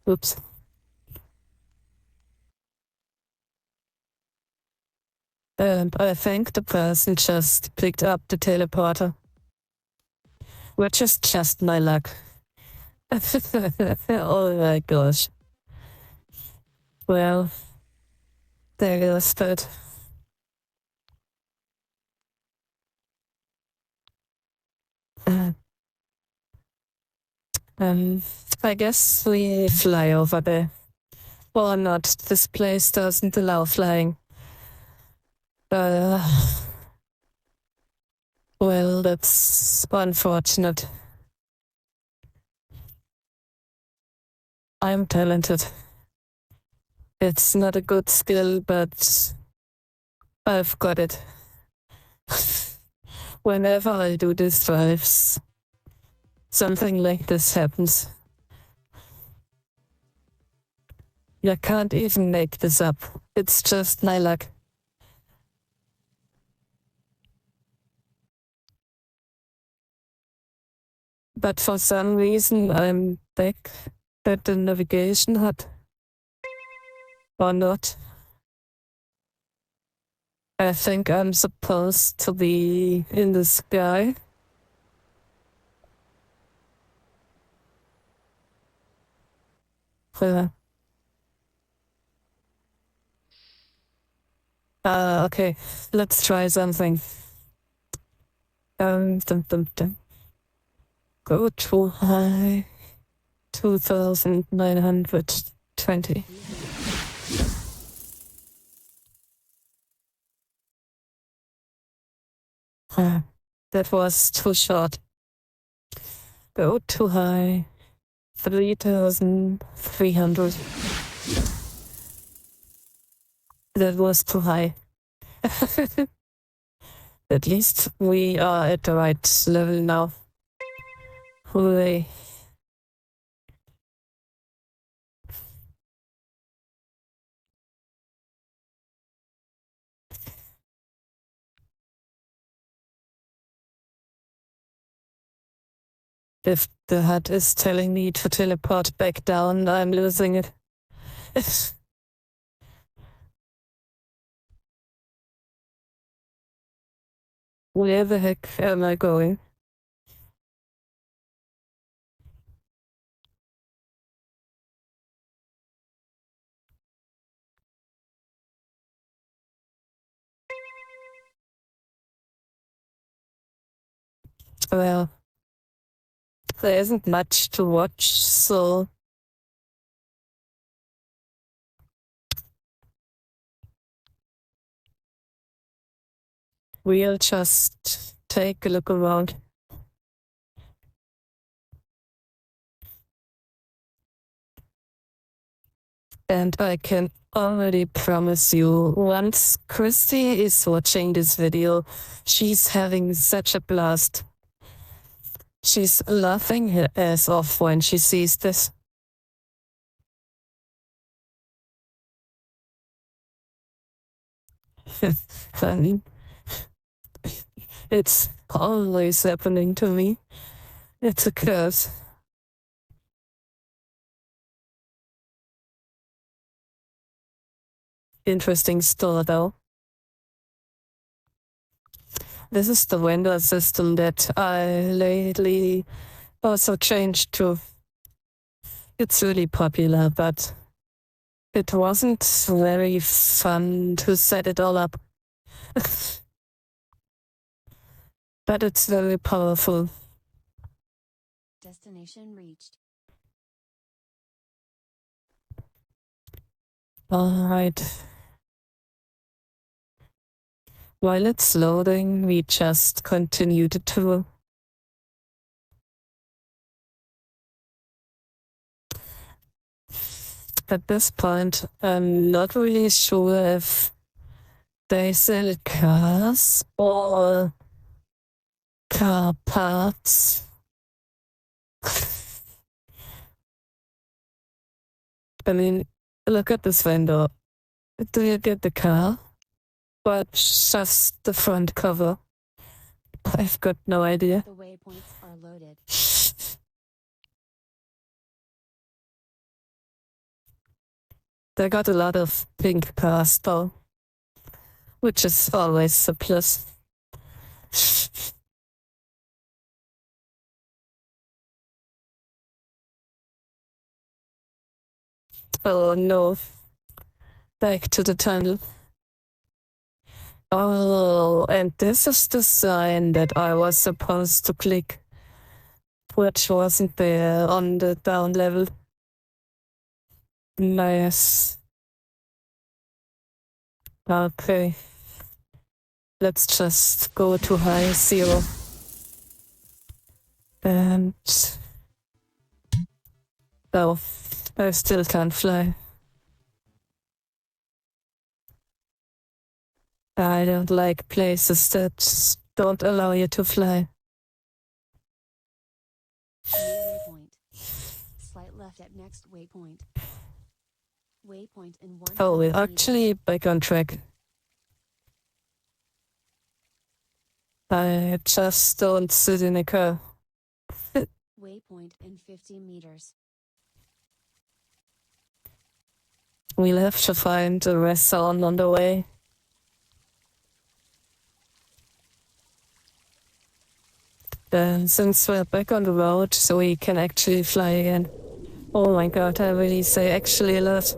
Speaker 1: Oops. And I think the person just picked up the teleporter. Which is just my luck. Oh my gosh. Well, there goes that. I guess we fly over there. Or not, this place doesn't allow flying. Well, that's unfortunate. I'm talented. It's not a good skill, but I've got it. Whenever I do these drives, something like this happens. You can't even make this up. It's just my luck. But for some reason, I'm back at the navigation hut. Or not. I think I'm supposed to be in the sky. Okay, let's try something. Dum, dum, dum. Go too high. 2,920. That was too short. Go too high. 3,300. That was too high. At least we are at the right level now. Hooray. If the hut is telling me to teleport back down, I'm losing it. Where the heck am I going? Well, there isn't much to watch, so we'll just take a look around. And I can already promise you, once Christy is watching this video, she's having such a blast. She's laughing her ass off when she sees this. Funny. It's always happening to me. It's a curse. Interesting store though. This is the window system that I lately also changed to. It's really popular, but it wasn't very fun to set it all up. But it's very powerful.
Speaker 2: Destination reached.
Speaker 1: Alright. While it's loading, we just continue the tour. At this point, I'm not really sure if they sell cars or car parts. I mean, look at this window. Do you get the car? But just the front cover. I've got no idea.
Speaker 2: The waypoints are loaded.
Speaker 1: They got a lot of pink cars though, which is always a plus. Oh no. Back to the tunnel. Oh, and this is the sign that I was supposed to click, which wasn't there on the down level. Nice. Okay. Let's just go to high zero. And... oh, I still can't fly. I don't like places that don't allow you to fly.
Speaker 2: New waypoint. Slight left at next waypoint. Waypoint in 1.
Speaker 1: Oh, we're actually back on track. I just don't sit in a car.
Speaker 2: Waypoint in 50 meters.
Speaker 1: We'll have to find a rest zone on the way. Then, since we're back on the road, so we can actually fly again. Oh my god, I really say actually a lot.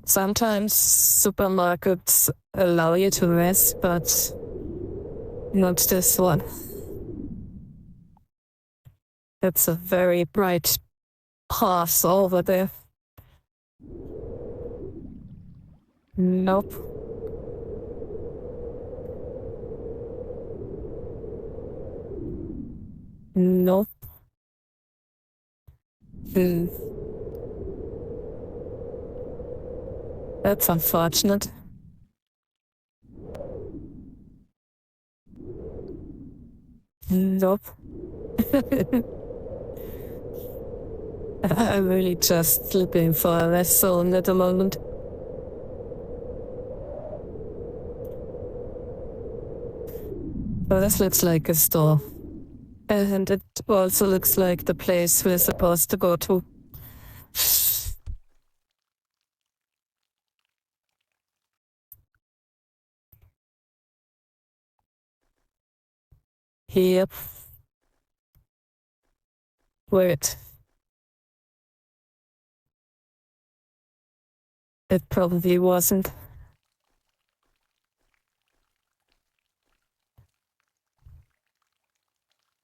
Speaker 1: Sometimes supermarkets allow you to rest, but not this one. It's a very bright path over there. Nope. Nope. That's unfortunate. Nope. I'm really just looking for a rest zone at the moment. Well, this looks like a store. And it also looks like the place we're supposed to go to. Yep. Wait. It probably wasn't.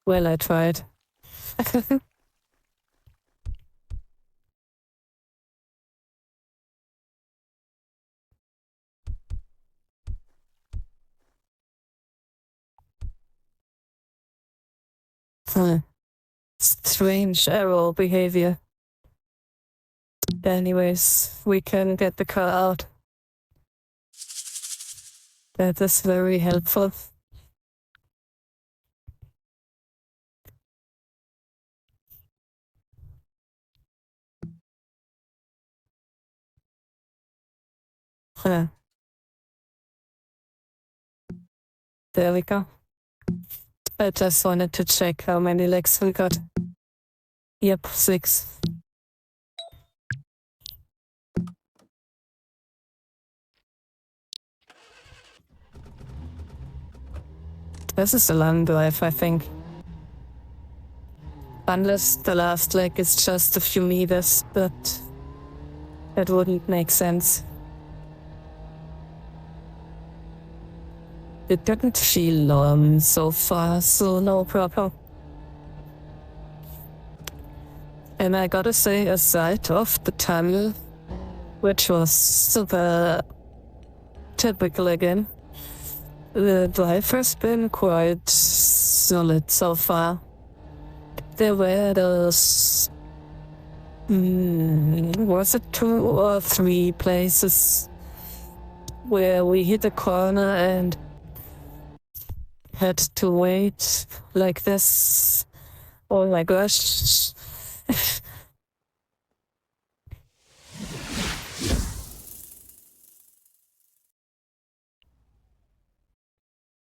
Speaker 1: Well, I tried. Strange arrow behavior. Anyways, we can get the car out. That is very helpful. There we go. I just wanted to check how many legs we got. Yep, 6. This is a long drive, I think. Unless the last leg is just a few meters, but that wouldn't make sense. It didn't feel long so far, so no problem. And I gotta say, aside of the tunnel, which was super typical again. The drive has been quite solid so far. There were those, was it 2 or 3 places where we hit a corner and had to wait like this. Oh my gosh.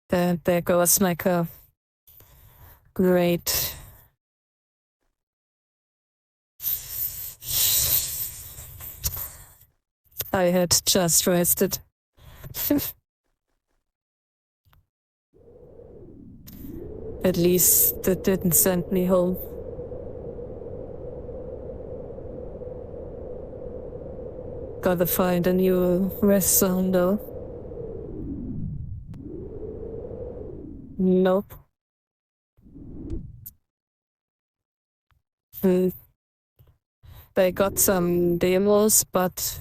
Speaker 1: There goes my car. Great. I had just rested. At least it didn't send me home. Gotta find a new rest zone though. Nope. They got some demos, but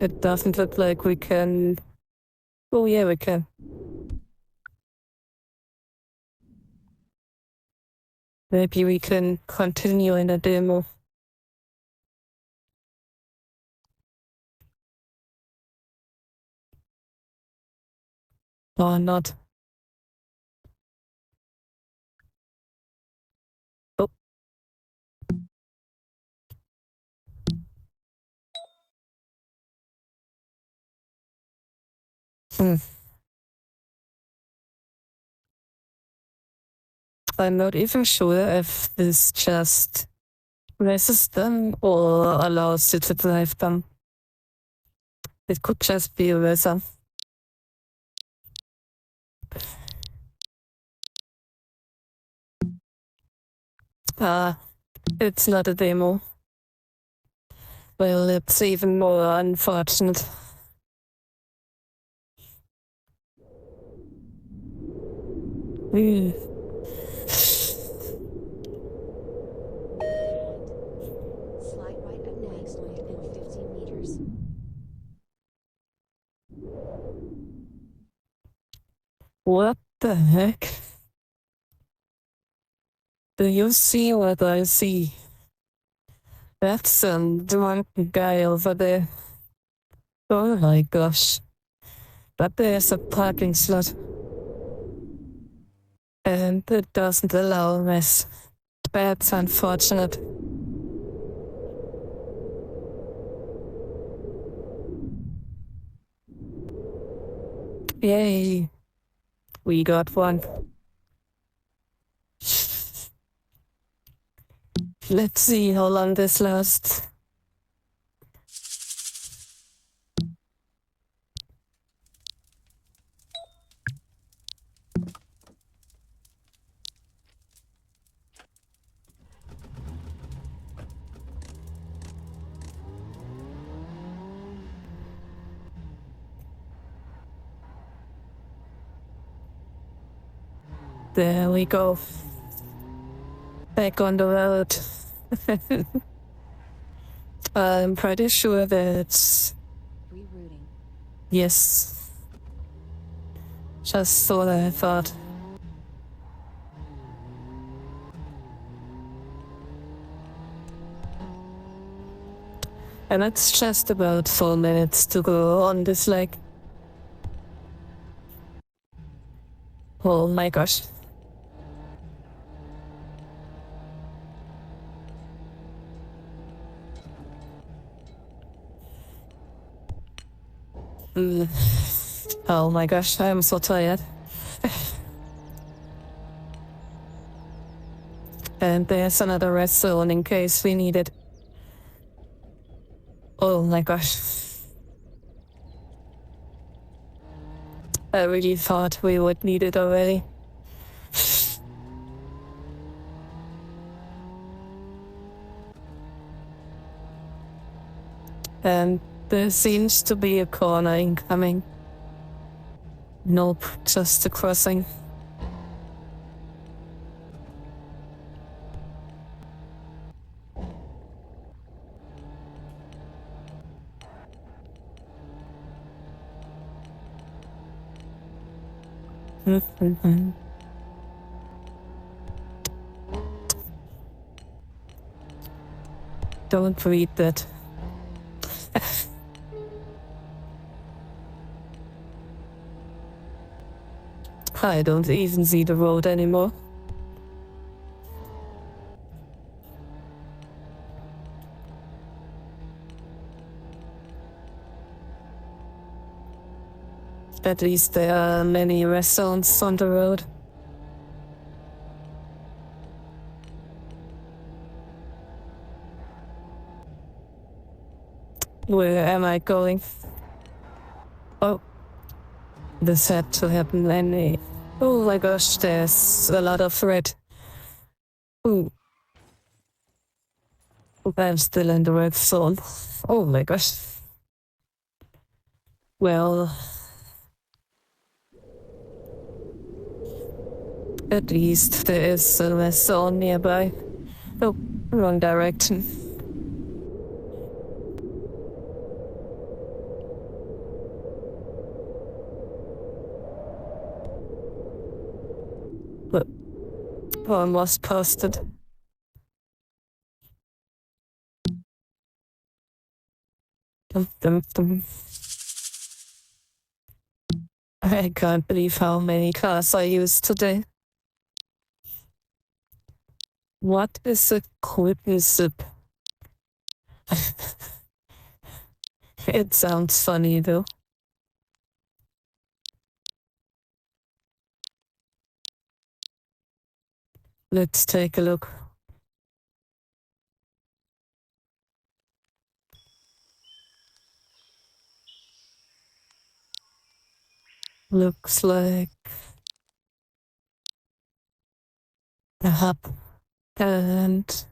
Speaker 1: it doesn't look like we can. Oh yeah, we can. Maybe we can continue in a demo. Or not. Oh. I'm not even sure if this just raises them or allows you to drive them. It could just be a razor. It's not a demo. Well, it's even more unfortunate.
Speaker 2: Slide right at next waypoint 15 meters.
Speaker 1: What the heck? Do you see what I see? That's some drunken guy over there. Oh my gosh. But there's a parking slot. And it doesn't allow us. That's unfortunate. Yay. We got one. Let's see how long this lasts. There we go. Back on the road. I'm pretty sure that's...
Speaker 2: Rerouting.
Speaker 1: Yes. Just what I thought. And it's just about 4 minutes to go on this leg. Oh my gosh. Oh my gosh, I'm so tired. And there's another rest zone in case we need it. Oh my gosh. I really thought we would need it already. And there seems to be a corner incoming. Nope, just a crossing. Don't read that. I don't even see the road anymore. At least there are many restaurants on the road. Where am I going? Oh, this had to happen any. Oh my gosh, there's a lot of red. Ooh. I'm still in the red zone. Oh my gosh. Well, at least there is a red zone nearby. Oh, wrong direction. But almost posted. I can't believe how many cars I used today. What is a Hyosube? It sounds funny though. Let's take a look. Looks like a hub and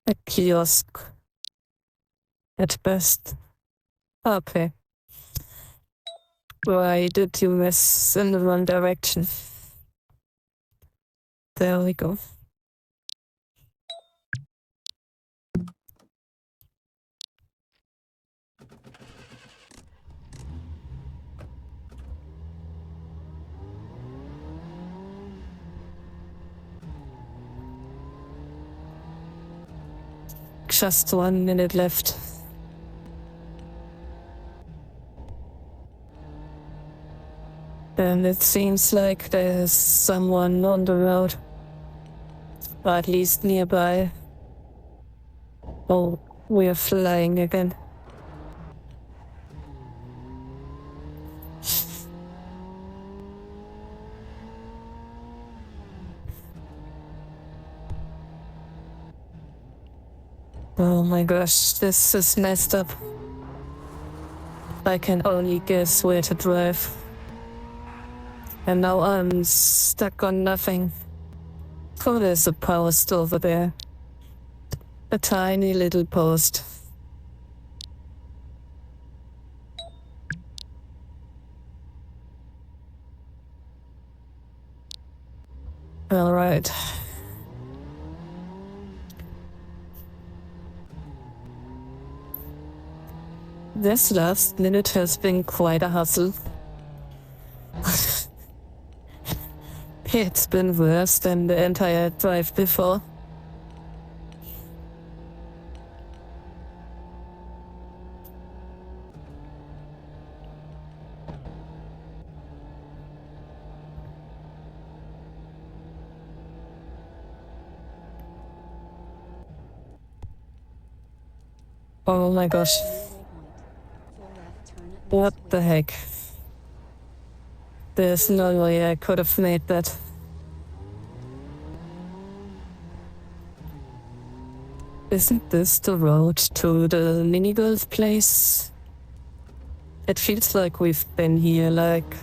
Speaker 1: a kiosk at best. Okay. Why did you miss in the wrong direction? There we go. Just 1 minute left. And it seems like there's someone on the road. Or at least nearby. Oh, we're flying again. Oh my gosh, this is messed up. I can only guess where to drive. And now I'm stuck on nothing. Oh, there's a post over there. A tiny little post. All right. This last minute has been quite a hustle. It's been worse than the entire drive before. Oh my gosh. What the heck? There's no way I could have made that. Isn't this the road to the mini-golf place? It feels like we've been here like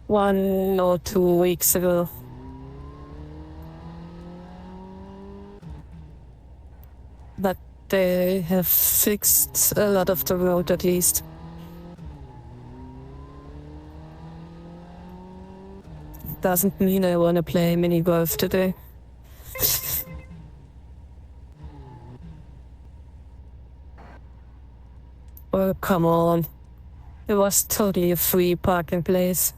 Speaker 1: 1 or 2 weeks ago. But they have fixed a lot of the road at least. Doesn't mean I wanna play mini-golf today. Oh, come on. It was totally a free parking place.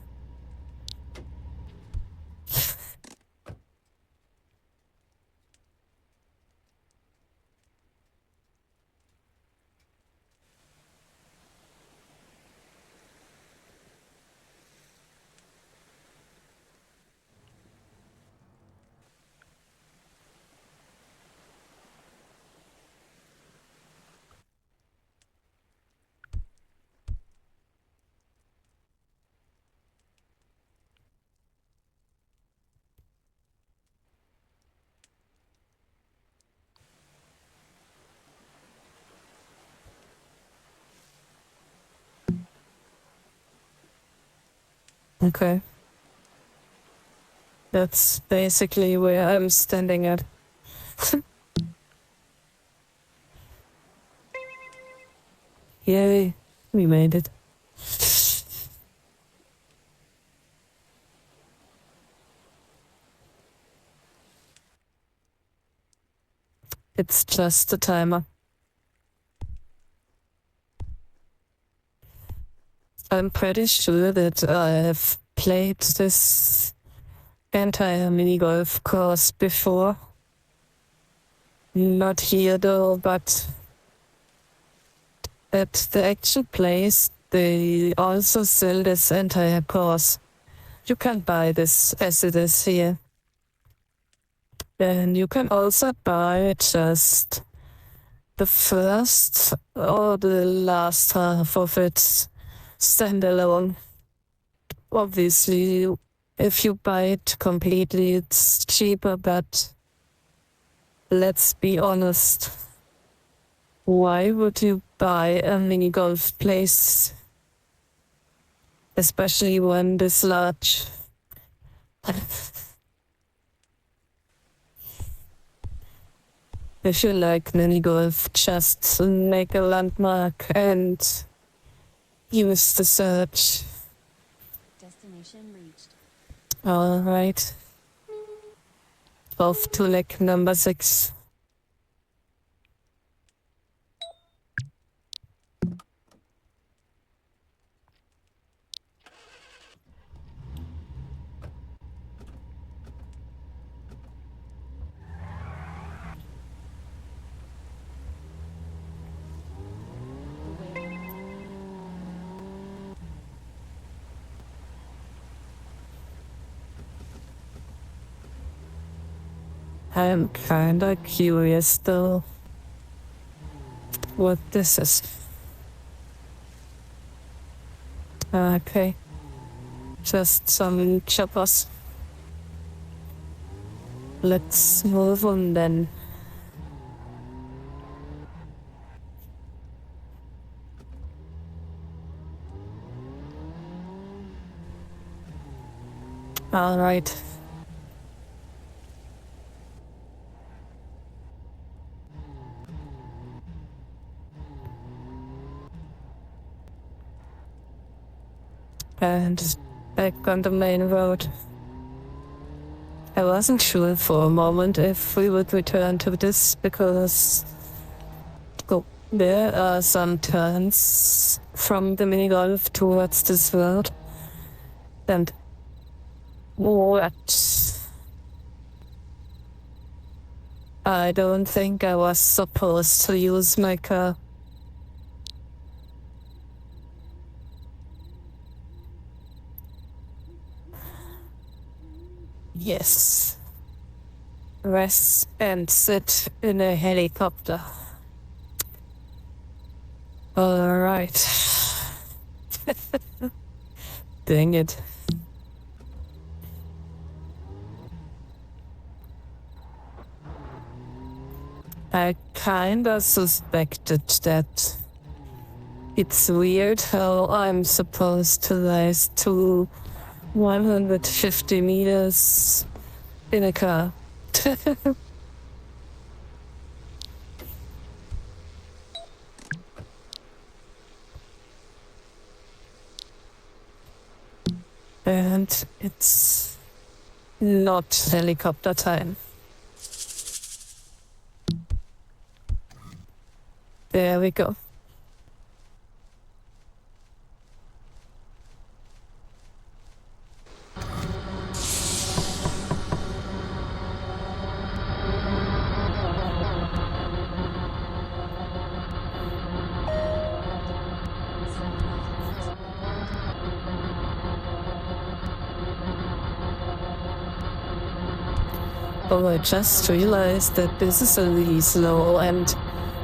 Speaker 1: Okay. That's basically where I'm standing at. Yay, we made it. It's just a timer. I'm pretty sure that I've played this entire mini golf course before. Not here though, but at the actual place, they also sell this entire course. You can buy this as it is here. And you can also buy just the first or the last half of it standalone. Obviously, if you buy it completely, it's cheaper, but let's be honest. Why would you buy a mini golf place? Especially one this large. If you like mini golf, just make a landmark and use the search.
Speaker 2: Destination reached.
Speaker 1: Alright. Off to lake number 6. I'm kinda curious though what this is. Okay. Just some choppers. Let's move on then. Alright. And back on the main road. I wasn't sure for a moment if we would return to this because there are some turns from the mini golf towards this road. And what? I don't think I was supposed to use my car. Yes. Rest and sit in a helicopter. Alright. Dang it. I kinda suspected that. It's weird how I'm supposed to rise to 150 meters in a car. And it's not helicopter time. There we go. Oh, I just realized that this is a really slow and,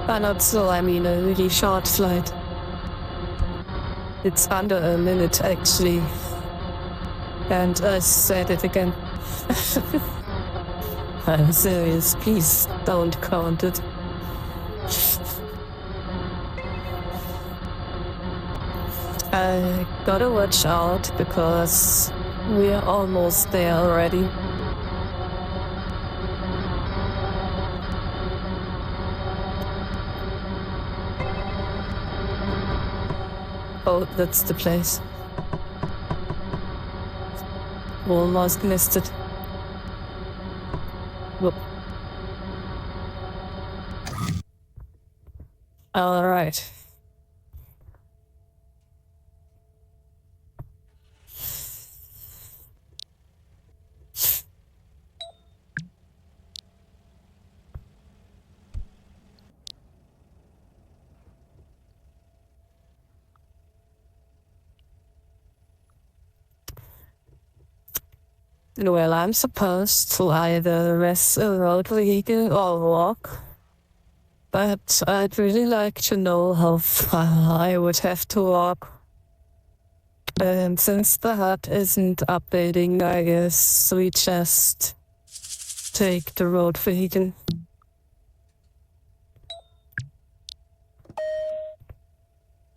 Speaker 1: not slow, I mean a really short flight. It's under a minute actually. And I said it again. I'm serious, please don't count it. I gotta watch out because we're almost there already. Oh, that's the place. Almost missed it. Whoop. Alright. Well, I'm supposed to either rest a road vehicle or walk. But I'd really like to know how far I would have to walk. And since the hut isn't updating, I guess we just take the road vehicle.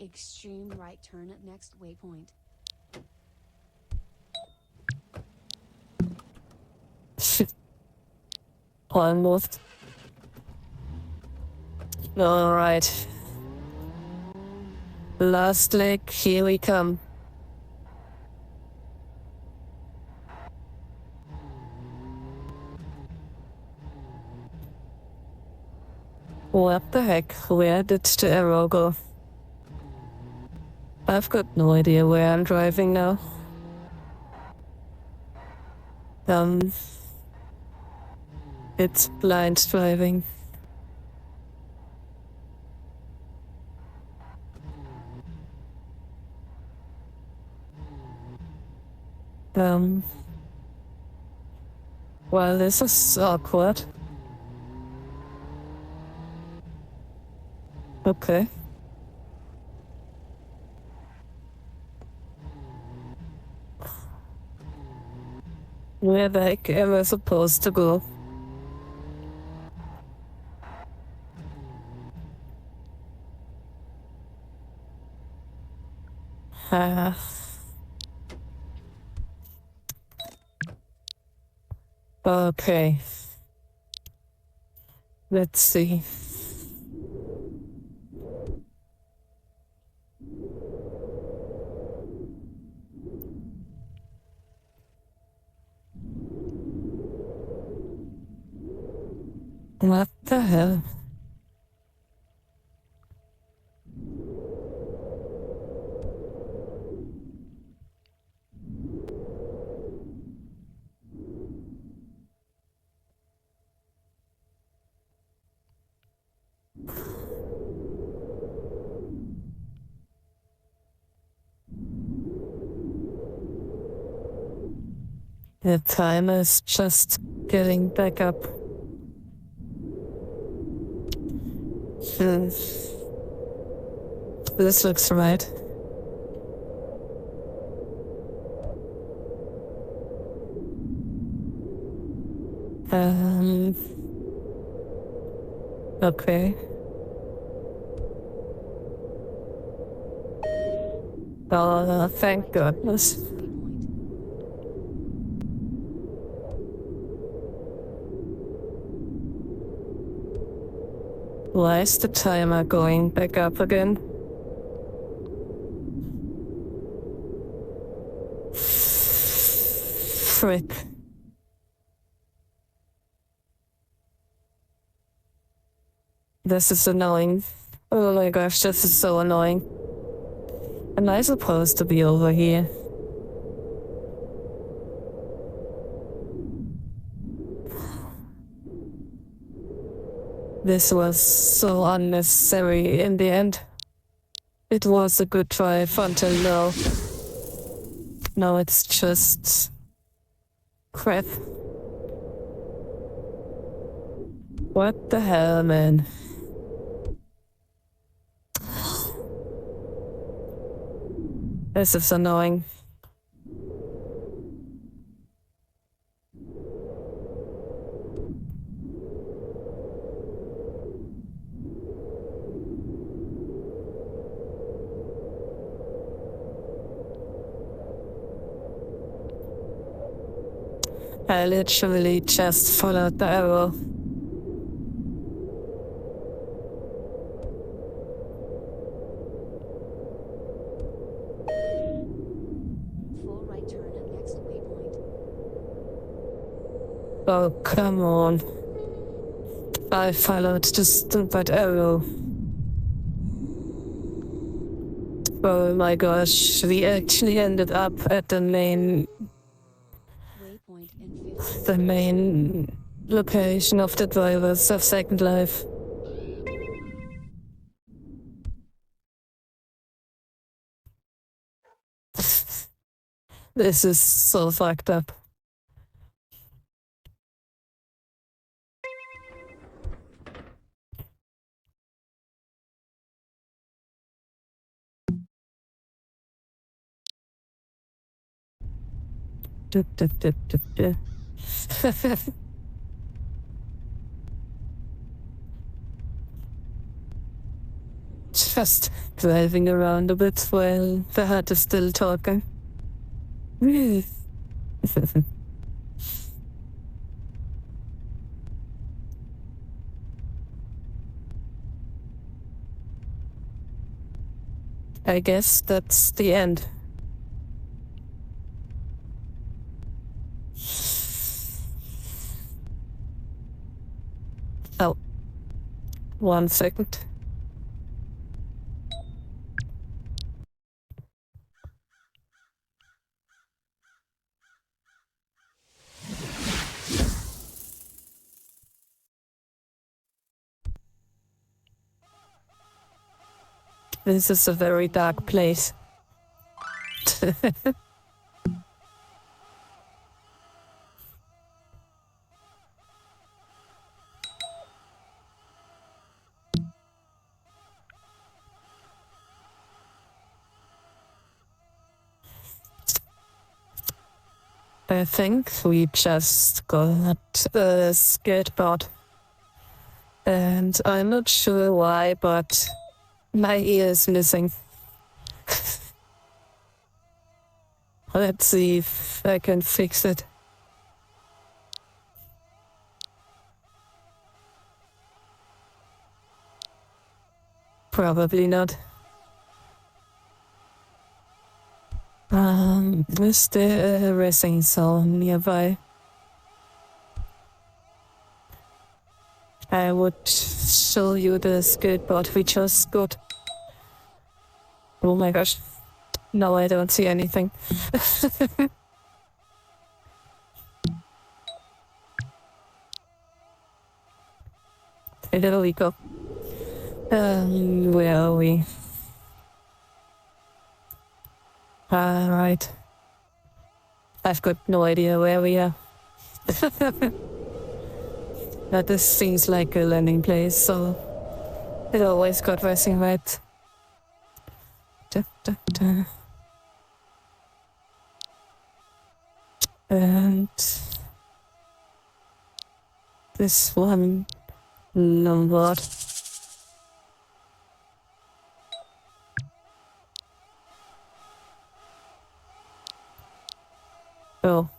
Speaker 2: Extreme right turn at next waypoint.
Speaker 1: Almost. Alright. Last leg, here we come. What the heck? Where did the arrow go? I've got no idea where I'm driving now. It's blind driving. Well, this is awkward. Okay. Where the heck am I supposed to go? Okay. Let's see. What the hell? The time is just getting back up. This looks right. Okay. Oh, thank goodness. Why is the timer going back up again? Frick. This is annoying. Oh my gosh, this is so annoying. Am I supposed to be over here? This was so unnecessary in the end. It was a good drive until now. Now it's just crap. What the hell, man? This is annoying. I literally just followed the arrow.
Speaker 2: Full right turn at next waypoint.
Speaker 1: Oh, come on. I followed the stupid arrow. Oh my gosh, we actually ended up at the main
Speaker 2: Waypoint in 50.
Speaker 1: the main location of the drivers of Second Life. This is so fucked up. Dup, dup, dup, dup, dup. Just driving around a bit while the heart is still talking. I guess that's the end. Oh, 1 second. This is a very dark place. I think we just got a skateboard. And I'm not sure why, but my ear is missing. Let's see if I can fix it. Probably not. Is there a racing zone nearby? I would show you the skateboard we just got. Oh my gosh. No, I don't see anything. There we go. Where are we? Alright. I've got no idea where we are. But this seems like a landing place, so it always got racing right. Da, da, da. And this one longboard. Oh.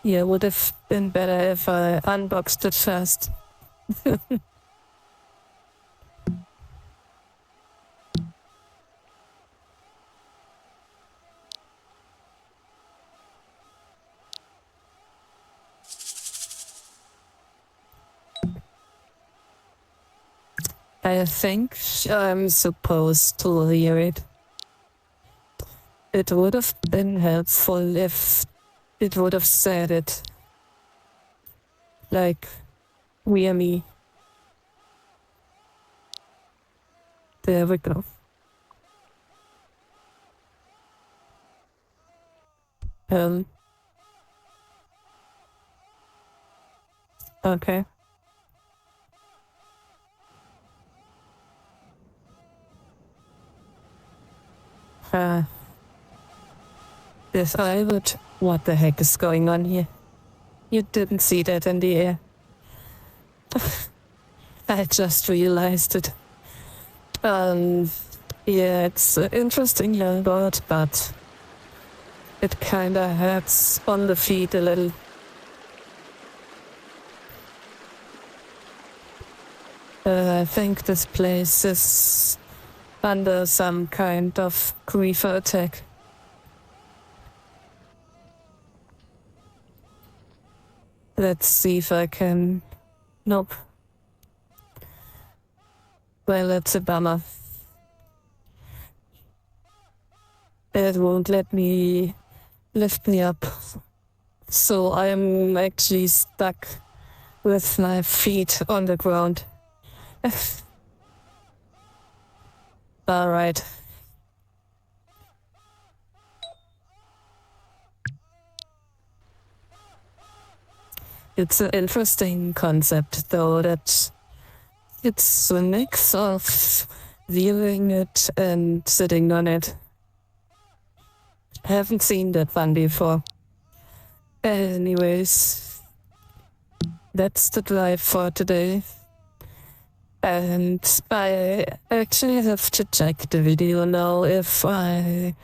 Speaker 1: Yeah, would have been better if I unboxed it first. I think I'm supposed to hear it. It would have been helpful if it would have said it. Like, we are me. There we go. Okay. This island. What the heck is going on here? You didn't see that in the air. I just realized it. Yeah, it's an interesting young bird, but it kinda hurts on the feet a little. I think this place is under some kind of creeper attack. Let's see if I can... Nope. Well, it's a bummer. It won't let me lift me up. So I'm actually stuck with my feet on the ground. Alright. It's an interesting concept, though, that it's a mix of viewing it and sitting on it. I haven't seen that one before. Anyways, that's the drive for today. And I actually have to check the video now if I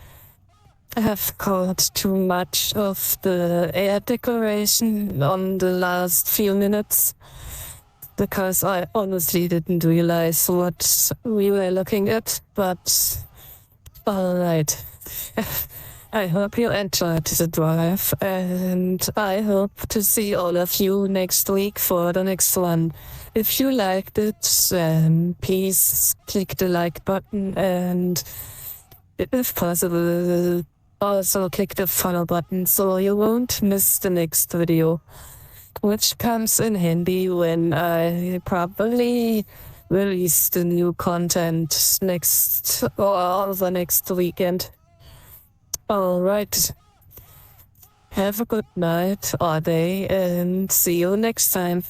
Speaker 1: have caught too much of the air decoration on the last few minutes, because I honestly didn't realize what we were looking at, but alright. I hope you enjoyed the drive, and I hope to see all of you next week for the next one. If you liked it, please click the like button, and if possible, also click the follow button so you won't miss the next video, which comes in handy when I probably release the new content next or the next weekend. Alright. Have a good night or day, and see you next time.